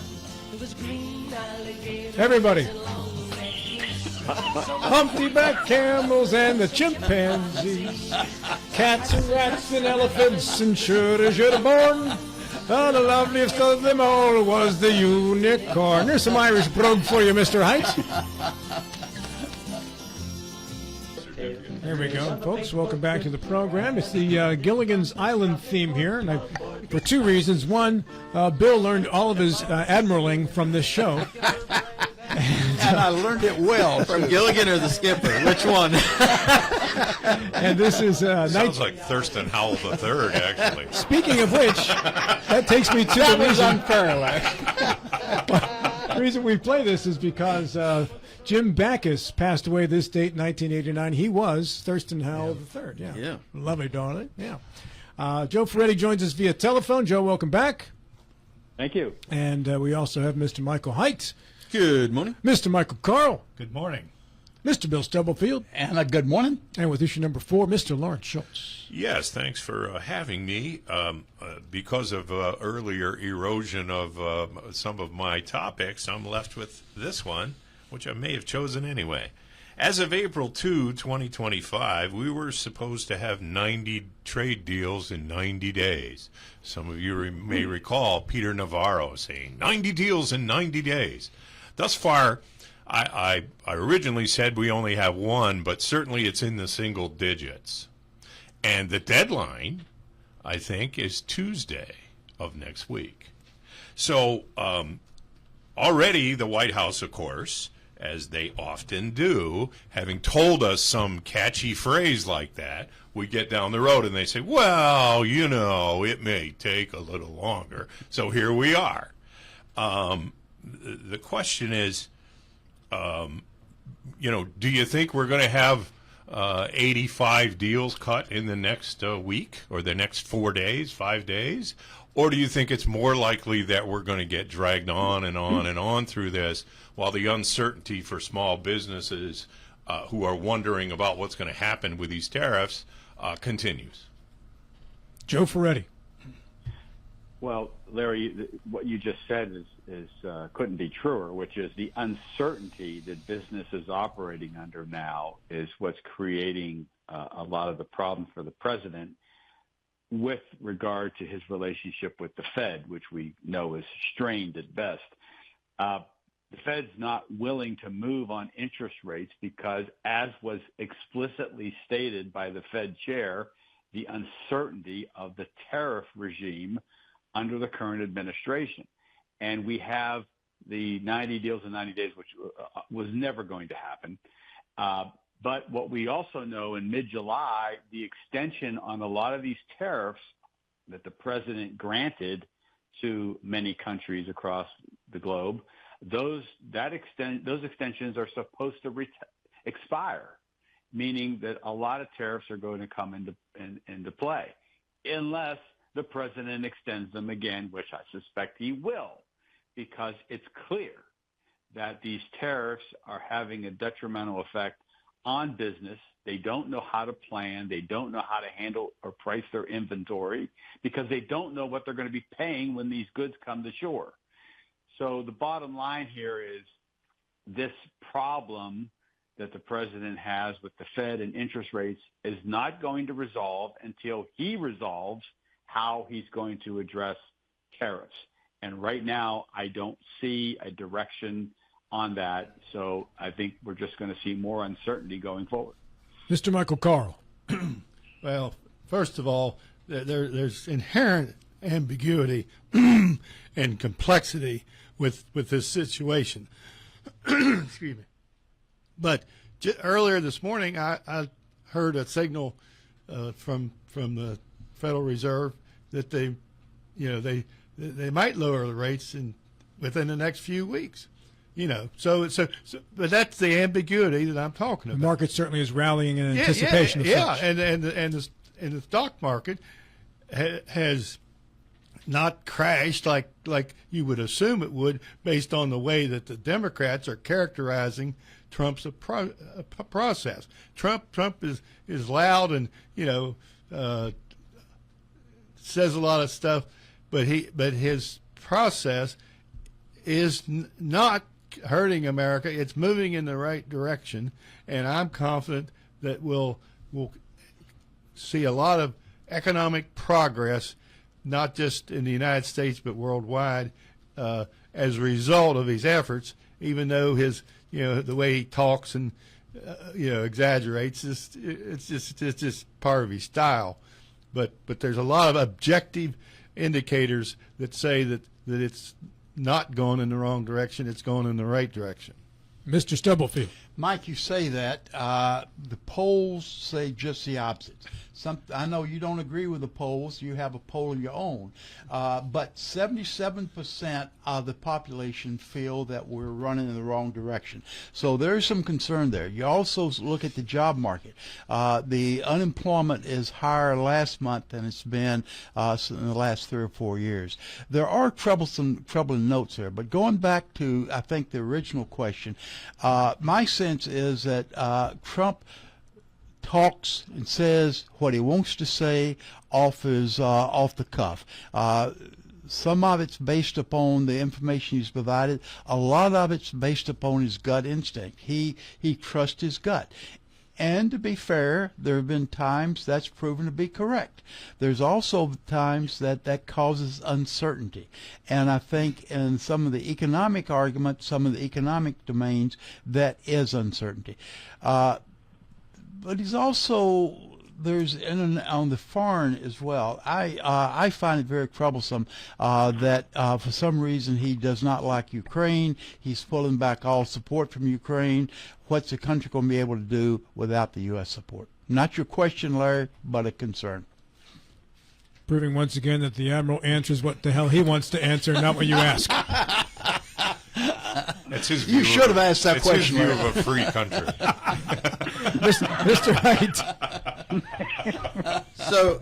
Everybody. Humpty-back camels and the chimpanzees, cats and rats and elephants and shoulda born. Oh, the loveliest of them all was the unicorn. There's some Irish brogue for you, Mr. Height. There we go, folks. Welcome back to the program. It's the Gilligan's Island theme here, and for two reasons. One, Bill learned all of his admiraling from this show. And I learned it well. From Gilligan or the skipper? Which one? And this is Sounds like Thurston Howell III, actually. Speaking of which, that takes me to the reason. The reason we play this is because Jim Backus passed away this date, 1989. He was Thurston Howell III. Yeah. Lovely, darling. Yeah. Joe Ferretti joins us via telephone. Joe, welcome back. Thank you. And we also have Mr. Michael Height. Good morning. Mr. Michael Carl. Good morning. Mr. Bill Stubblefield. And a good morning. And with issue number 4, Mr. Lawrence Schultz. Yes, thanks for having me. Because of earlier erosion of some of my topics, I'm left with this one, which I may have chosen anyway. As of April 2, 2025, we were supposed to have 90 trade deals in 90 days. Some of you may recall Peter Navarro saying 90 deals in 90 days. Thus far, I originally said we only have one, but certainly it's in the single digits. And the deadline, I think, is Tuesday of next week. So already the White House, of course, as they often do, having told us some catchy phrase like that, we get down the road and they say, well, it may take a little longer. So here we are. The question is, do you think we're going to have 85 deals cut in the next week or the next 4 days, 5 days? Or do you think it's more likely that we're going to get dragged on and on and on through this while the uncertainty for small businesses who are wondering about what's going to happen with these tariffs continues? Joe Ferretti. Well, Larry, what you just said is couldn't be truer, which is the uncertainty that business is operating under now is what's creating a lot of the problem for the president with regard to his relationship with the Fed, which we know is strained at best. The Fed's not willing to move on interest rates because, as was explicitly stated by the Fed chair, the uncertainty of the tariff regime under the current administration. And we have the 90 deals in 90 days, which was never going to happen. But what we also know in mid-July, the extension on a lot of these tariffs that the president granted to many countries across the globe, those extensions are supposed to expire, meaning that a lot of tariffs are going to come into play, unless the president extends them again, which I suspect he will, because it's clear that these tariffs are having a detrimental effect on business. They don't know how to plan. They don't know how to handle or price their inventory because they don't know what they're going to be paying when these goods come to shore. So the bottom line here is this problem that the president has with the Fed and interest rates is not going to resolve until he resolves how he's going to address tariffs. And right now, I don't see a direction on that. So I think we're just going to see more uncertainty going forward. Mr. Michael Carl. Well, first of all, there's inherent ambiguity and complexity with this situation. Excuse me. But earlier this morning, I heard a signal from the Federal Reserve that they might lower the rates within the next few weeks. But that's the ambiguity that I'm talking about. The market certainly is rallying in anticipation of such. and the stock market has not crashed like you would assume it would, based on the way that the Democrats are characterizing Trump's process. Trump is loud and says a lot of stuff, but his process is not hurting America. It's moving in the right direction, and I'm confident that we'll see a lot of economic progress, not just in the United States but worldwide, as a result of his efforts. Even though the way he talks and exaggerates, it's just part of his style. But there's a lot of objective indicators that say that it's not going in the wrong direction. It's going in the right direction. Mr. Stubblefield. Mike, you say that. The polls say just the opposite. I know you don't agree with the polls. You have a poll of your own. But 77% of the population feel that we're running in the wrong direction. So there's some concern there. You also look at the job market. The unemployment is higher last month than it's been in the last 3 or 4 years. There are troubling notes there. But going back to, I think, the original question, my sense is that Trump talks and says what he wants to say off the cuff. Some of it's based upon the information he's provided. A lot of it's based upon his gut instinct. He trusts his gut. And to be fair, there have been times that's proven to be correct. There's also times that causes uncertainty. And I think in some of the economic arguments, some of the economic domains, that is uncertainty. But he's also, on the foreign as well. I find it very troublesome that for some reason he does not like Ukraine. He's pulling back all support from Ukraine. What's the country going to be able to do without the U.S. support? Not your question, Larry, but a concern. Proving once again that the Admiral answers what the hell he wants to answer, not what you ask. That's his view. You should have asked that question. His view of a free country. Mr. Wright. So,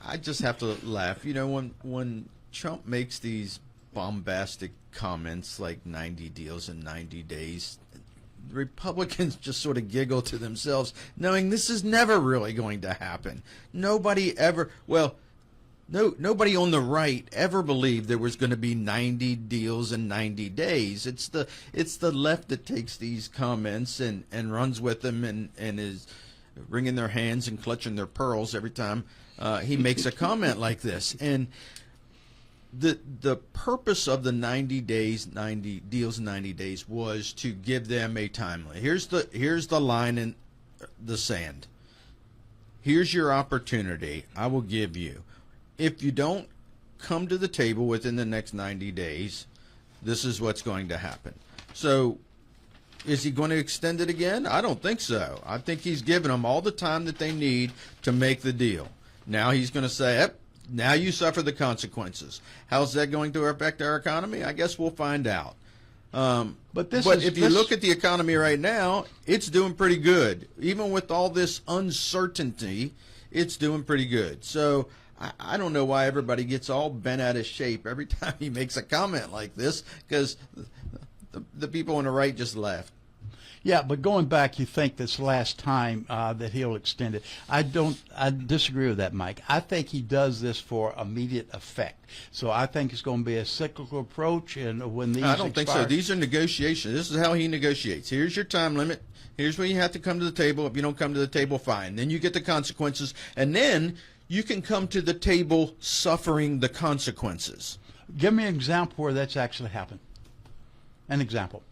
I just have to laugh. When Trump makes these bombastic comments like 90 deals in 90 days, Republicans just sort of giggle to themselves, knowing this is never really going to happen. Nobody on the right ever believed there was going to be 90 deals in 90 days. It's the left that takes these comments and runs with them and is wringing their hands and clutching their pearls every time he makes a comment like this. And the purpose of the 90 days, 90 deals in 90 days was to give them a timeline. Here's the line in the sand. Here's your opportunity. I will give you. If you don't come to the table within the next 90 days, this is what's going to happen. So is he going to extend it again? I don't think so. I think he's given them all the time that they need to make the deal. Now he's going to say, now you suffer the consequences. How's that going to affect our economy? I guess we'll find out. But if you look at the economy right now, it's doing pretty good. Even with all this uncertainty, it's doing pretty good. So I don't know why everybody gets all bent out of shape every time he makes a comment like this, because the people on the right just laugh. Yeah, but going back, you think this last time that he'll extend it. I disagree with that, Mike. I think he does this for immediate effect. So I think it's going to be a cyclical approach, and when these I don't think so. These are negotiations. This is how he negotiates. Here's your time limit. Here's when you have to come to the table. If you don't come to the table, fine. Then you get the consequences, and then you can come to the table suffering the consequences. Give me an example where that's actually happened. An example.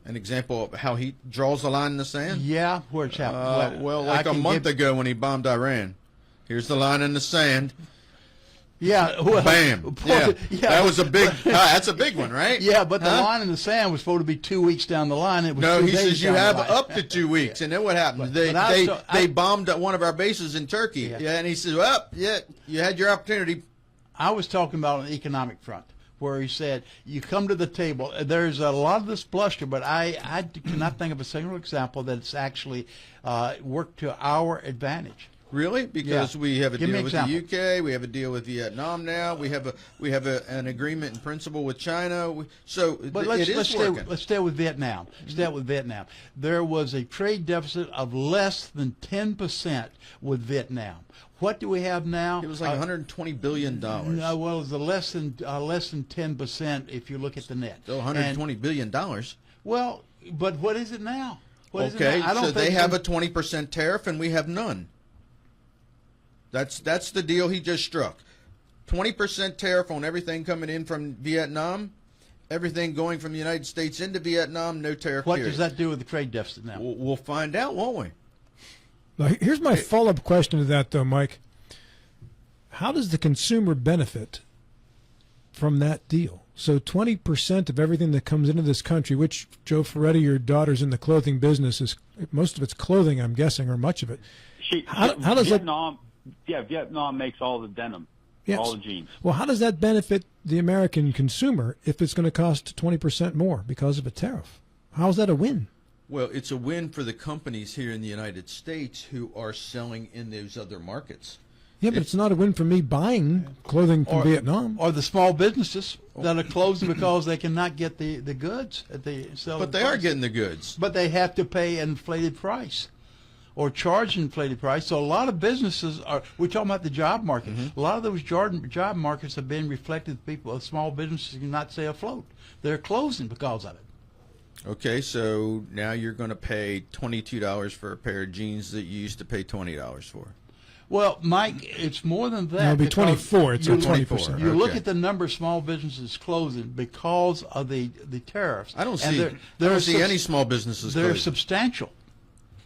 An example of how he draws the line in the sand? Yeah, where it's happened. Like a month ago when he bombed Iran. Here's the line in the sand. Yeah, well, Bam. Yeah, that was a big. That's a big one, right? Yeah, but the line in the sand was supposed to be 2 weeks down the line. It was No, 2 he days says you down the have line. up to 2 weeks, and then what happened? They bombed one of our bases in Turkey, and he says, "Well, yeah, you had your opportunity." I was talking about an economic front, where he said, you come to the table. There's a lot of this bluster, but I cannot think of a single example that it's actually worked to our advantage. Really? Because we have a Give me deal with example. the UK, we have a deal with Vietnam now, we have an agreement in principle with China. But let's stay with Vietnam. There was a trade deficit of less than 10% with Vietnam. What do we have now? It was like $120 billion. No, well, it's less than 10% if you look at the net. So $120 billion. Well, but what is it now? Okay, so they have a 20% tariff and we have none. That's the deal he just struck. 20% tariff on everything coming in from Vietnam, everything going from the United States into Vietnam, no tariff. What period. does that do with the trade deficit now? We'll find out, won't we? Now, here's my follow-up question to that, though, Mike. How does the consumer benefit from that deal? So 20% of everything that comes into this country, which, Joe Ferretti, your daughter's in the clothing business, is most of it's clothing, I'm guessing, or much of it. How does Vietnam? Yeah, Vietnam makes all the denim, all the jeans. Well, how does that benefit the American consumer if it's going to cost 20% more because of a tariff? How is that a win? Well, it's a win for the companies here in the United States who are selling in those other markets. Yeah, but it's not a win for me buying clothing from Vietnam. Or the small businesses that are closing because they cannot get the goods at the selling But they price. are getting the goods. But they have to pay an inflated price or charge an inflated price. So a lot of businesses are, we're talking about the job market. A lot of those job markets have been reflected. People, small businesses cannot stay afloat. They're closing because of it. Okay, so now you're going to pay $22 for a pair of jeans that you used to pay $20 for. Well, Mike, it's more than that. It'll be 24. It's you a look- 20%. You look Okay. at the number of small businesses closing because of the tariffs. I don't And see. I don't see any small businesses. They're closing. substantial.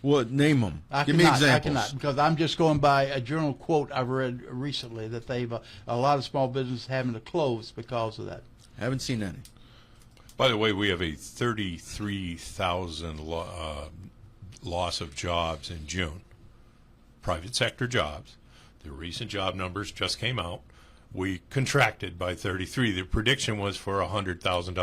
Well, name them. Give me I examples. cannot, because I'm just going by a journal quote I've read recently that they've a lot of small businesses having to close because of that. Haven't seen any. By the way, we have a 33,000 loss of jobs in June. Private sector jobs. The recent job numbers just came out. We contracted by 33. The prediction was for a 100,000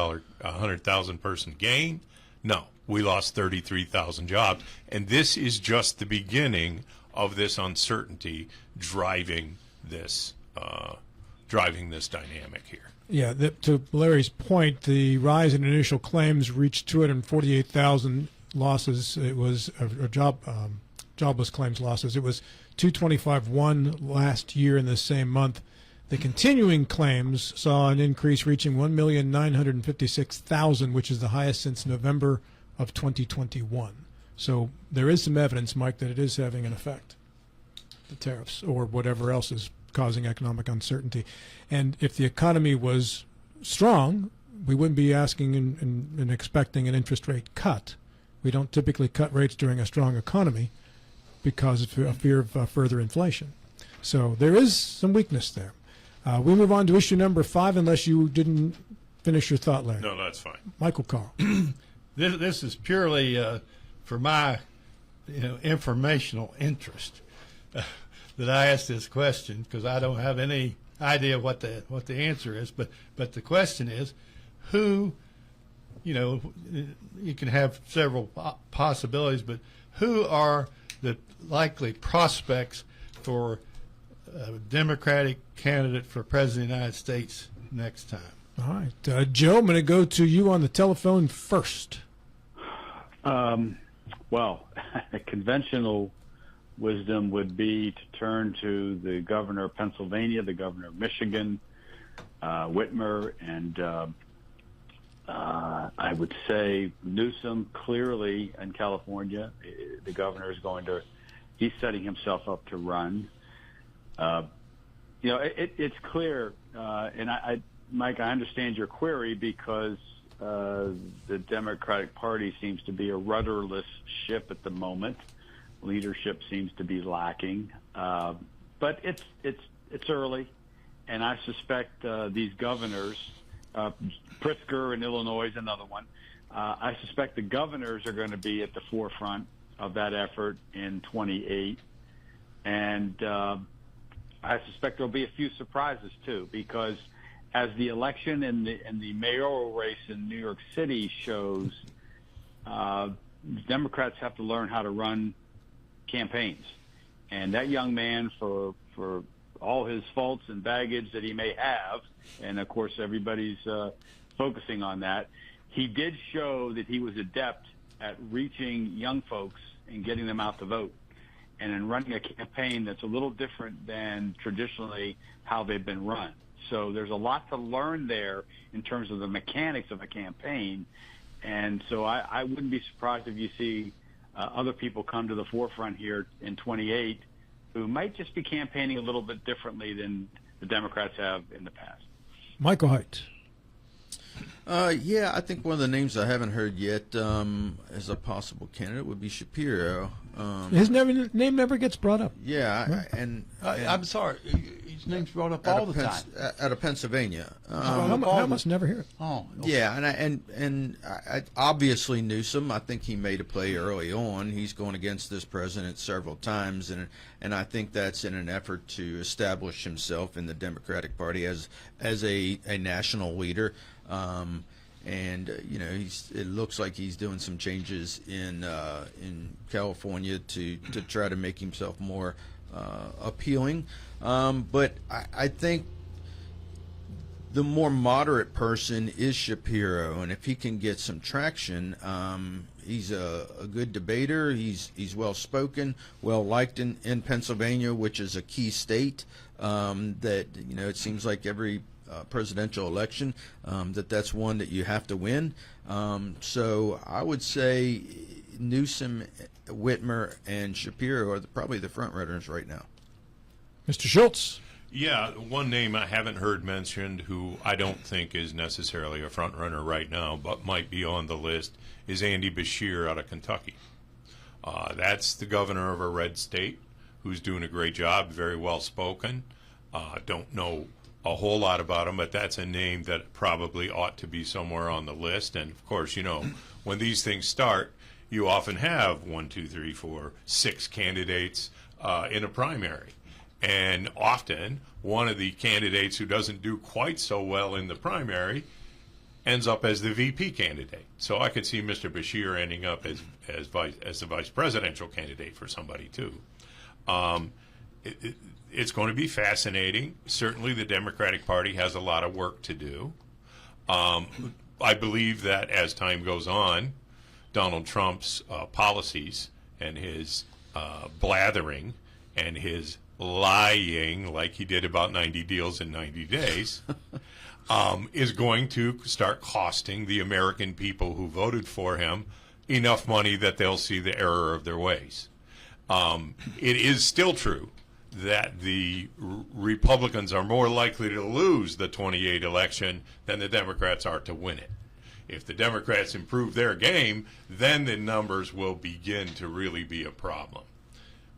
person gain. No, we lost 33,000 jobs, and this is just the beginning of this uncertainty driving this dynamic here. Yeah, to Larry's point, the rise in initial claims reached 248,000 losses. It was jobless claims losses. It was 225.1 last year in the same month. The continuing claims saw an increase reaching 1,956,000, which is the highest since November of 2021. So there is some evidence, Mike, that it is having an effect, the tariffs or whatever else is causing economic uncertainty. And if the economy was strong, we wouldn't be asking and expecting an interest rate cut. We don't typically cut rates during a strong economy because of a fear of further inflation. So there is some weakness there. We move on to issue number 5, unless you didn't finish your thought, Larry. No, that's fine. Michael Carl. This is purely for my informational interest that I asked this question, because I don't have any idea what the answer is. But the question is, who, you can have several possibilities, but who are the likely prospects for a Democratic candidate for President of the United States next time? All right. Joe, I'm going to go to you on the telephone first. Well, conventional wisdom would be to turn to the governor of Pennsylvania, the governor of Michigan, Whitmer, and I would say Newsom clearly in California. The governor is he's setting himself up to run. It's clear, and Mike, I understand your query because the Democratic Party seems to be a rudderless ship at the moment. Leadership seems to be lacking. But but it's early, and I suspect these governors, Pritzker in Illinois is another one. I suspect the governors are going to be at the forefront of that effort in 28, and I suspect there'll be a few surprises too, because as the election and the mayoral race in New York City shows, Democrats have to learn how to run campaigns. And that young man, for all his faults and baggage that he may have, and of course everybody's focusing on that, he did show that he was adept at reaching young folks and getting them out to vote, and in running a campaign that's a little different than traditionally how they've been run. So there's a lot to learn there in terms of the mechanics of a campaign. And so I wouldn't be surprised if you see other people come to the forefront here in 28 who might just be campaigning a little bit differently than the Democrats have in the past. Michael Hite. Yeah, I think one of the names I haven't heard yet as a possible candidate would be Shapiro. His name never gets brought up. Yeah, I'm sorry. His name's brought up all the time. Out of Pennsylvania. I must never hear it. Oh, okay. Yeah, and I obviously Newsom. I think he made a play early on. He's gone against this president several times, and I think that's in an effort to establish himself in the Democratic Party as a national leader. And it looks like he's doing some changes in California to try to make himself more appealing. But I think the more moderate person is Shapiro, and if he can get some traction, he's a good debater. He's well spoken, well liked in Pennsylvania, which is a key state. That it seems like every presidential election that's one that you have to win. So I would say Newsom, Whitmer, and Shapiro are probably the front runners right now. Mr. Schultz. Yeah, one name I haven't heard mentioned who I don't think is necessarily a front runner right now, but might be on the list, is Andy Beshear out of Kentucky. That's the governor of a red state who's doing a great job, very well spoken. Don't know a whole lot about him, but that's a name that probably ought to be somewhere on the list. And of course, when these things start, you often have 1, 2, 3, 4, 6 candidates in a primary. And often, one of the candidates who doesn't do quite so well in the primary ends up as the VP candidate. So I could see Mr. Beshear ending up as the vice presidential candidate for somebody too. It's going to be fascinating. Certainly, the Democratic Party has a lot of work to do. I believe that as time goes on, Donald Trump's policies and his blathering and his lying, like he did about 90 deals in 90 days, is going to start costing the American people who voted for him enough money that they'll see the error of their ways. It is still true that the Republicans are more likely to lose the 28 election than the Democrats are to win it. If the Democrats improve their game, then the numbers will begin to really be a problem.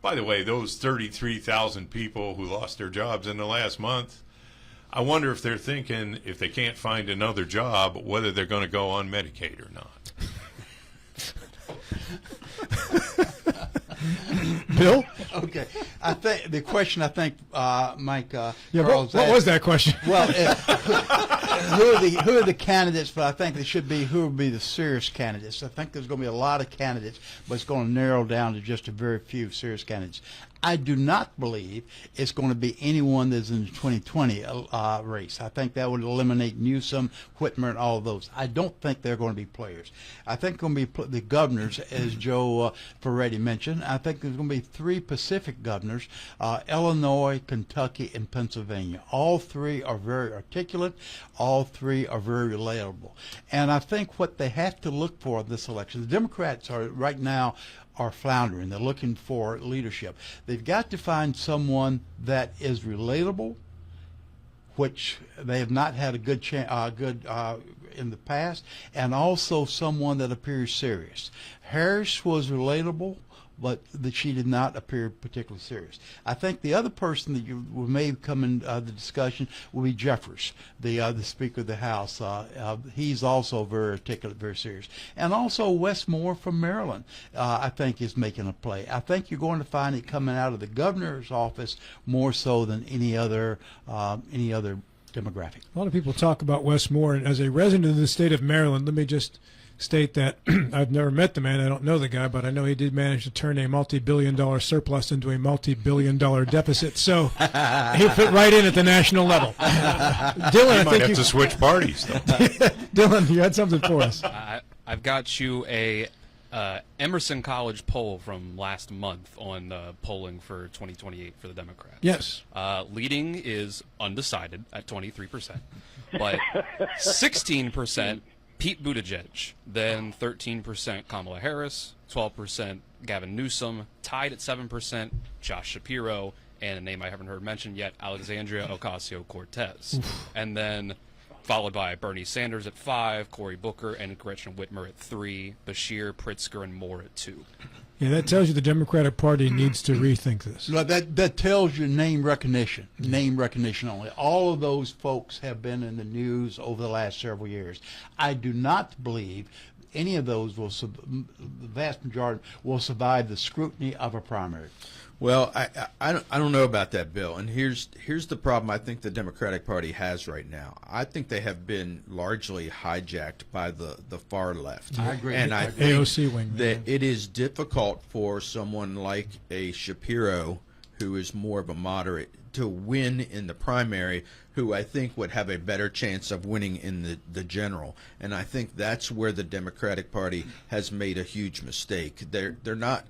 By the way, those 33,000 people who lost their jobs in the last month, I wonder if they're thinking, if they can't find another job, whether they're going to go on Medicaid or not. Bill? Okay. I think the question, Mike. What was that question? Well, who are the candidates? But I think it should be who will be the serious candidates. I think there's going to be a lot of candidates, but it's going to narrow down to just a very few serious candidates. I do not believe it's going to be anyone that's in the 2020 race. I think that would eliminate Newsom, Whitmer, and all of those. I don't think they're going to be players. I think it's going to be the governors, as Joe Ferretti mentioned. I think there's going to be 3 Pacific governors, Illinois, Kentucky, and Pennsylvania. All 3 are very articulate. All 3 are very relatable. And I think what they have to look for in this election, the Democrats are right now are floundering. They're looking for leadership. They've got to find someone that is relatable, which they have not had a good in the past, and also someone that appears serious. Harris was relatable, but that she did not appear particularly serious. I think the other person that you may come in the discussion will be Jeffers, the Speaker of the House. He's also very articulate, very serious. And also Wes Moore from Maryland, I think, is making a play. I think you're going to find it coming out of the governor's office more so than any other demographic. A lot of people talk about Wes Moore, and as a resident of the state of Maryland, let me just state that I've never met the man. I don't know the guy, but I know he did manage to turn a multi-billion-dollar surplus into a multi-billion-dollar deficit. So he'll fit right in at the national level. Dylan, You might have to switch parties, though. Dylan, you had something for us. I've got you a Emerson College poll from last month on polling for 2028 for the Democrats. Yes. Leading is undecided at 23%, but 16% Pete Buttigieg, then 13% Kamala Harris, 12% Gavin Newsom, tied at 7% Josh Shapiro, and a name I haven't heard mentioned yet, Alexandria Ocasio-Cortez. And then followed by Bernie Sanders at 5, Cory Booker and Gretchen Whitmer at 3, Bashir, Pritzker, and Moore at 2. Yeah, that tells you the Democratic Party needs to rethink this. No, that tells you name recognition only. All of those folks have been in the news over the last several years. I do not believe any of those the vast majority will survive the scrutiny of a primary. Well, I don't know about that, Bill. And here's the problem I think the Democratic Party has right now. I think they have been largely hijacked by the far left. I agree. And I think AOC wing. that it is difficult for someone like a Shapiro, who is more of a moderate, to win in the primary, who I think would have a better chance of winning in the general. And I think that's where the Democratic Party has made a huge mistake. They're not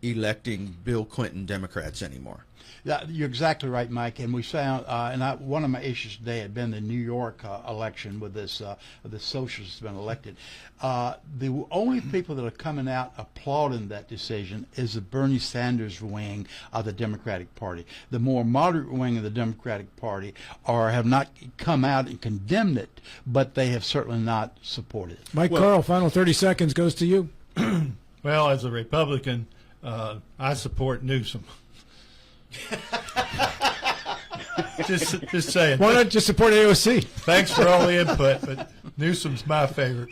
electing Bill Clinton Democrats anymore. Yeah, you're exactly right, Mike. And we found, one of my issues today had been the New York election with this the socialists have been elected. The only people that are coming out applauding that decision is the Bernie Sanders wing of the Democratic Party. The more moderate wing of the Democratic Party have not come out and condemned it, but they have certainly not supported it. Mike Carl, final 30 seconds goes to you. Well, as a Republican, I support Newsom. just saying. Why not just support AOC? Thanks for all the input, but Newsom's my favorite.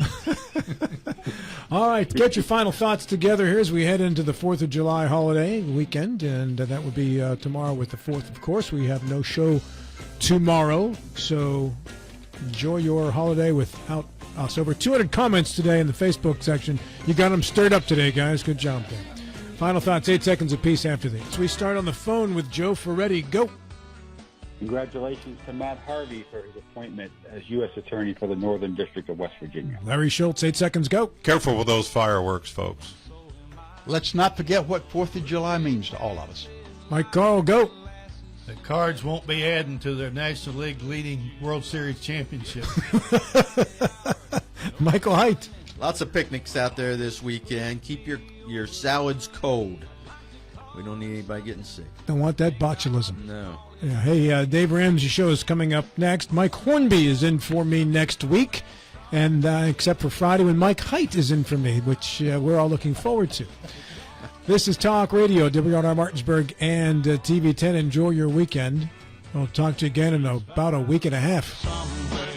All right, get your final thoughts together here as we head into the 4th of July holiday weekend, and that would be tomorrow with the 4th, of course. We have no show tomorrow, so enjoy your holiday without us. Over 200 comments today in the Facebook section. You got them stirred up today, guys. Good job there. Final thoughts, 8 seconds apiece after these. We start on the phone with Joe Ferretti. Go. Congratulations to Matt Harvey for his appointment as U.S. Attorney for the Northern District of West Virginia. Larry Schultz, 8 seconds. Go. Careful with those fireworks, folks. Let's not forget what 4th of July means to all of us. Mike Carl, go. The Cards won't be adding to their National League leading World Series championship. Michael Haidt. Lots of picnics out there this weekend. Keep your salads cold. We don't need anybody getting sick. Don't want that botulism. No. Yeah, hey, Dave Ramsey show is coming up next. Mike Hornby is in for me next week, and except for Friday when Mike Haidt is in for me, which we're all looking forward to. This is Talk Radio, WRR Martinsburg and TV10. Enjoy your weekend. We'll talk to you again in about a week and a half.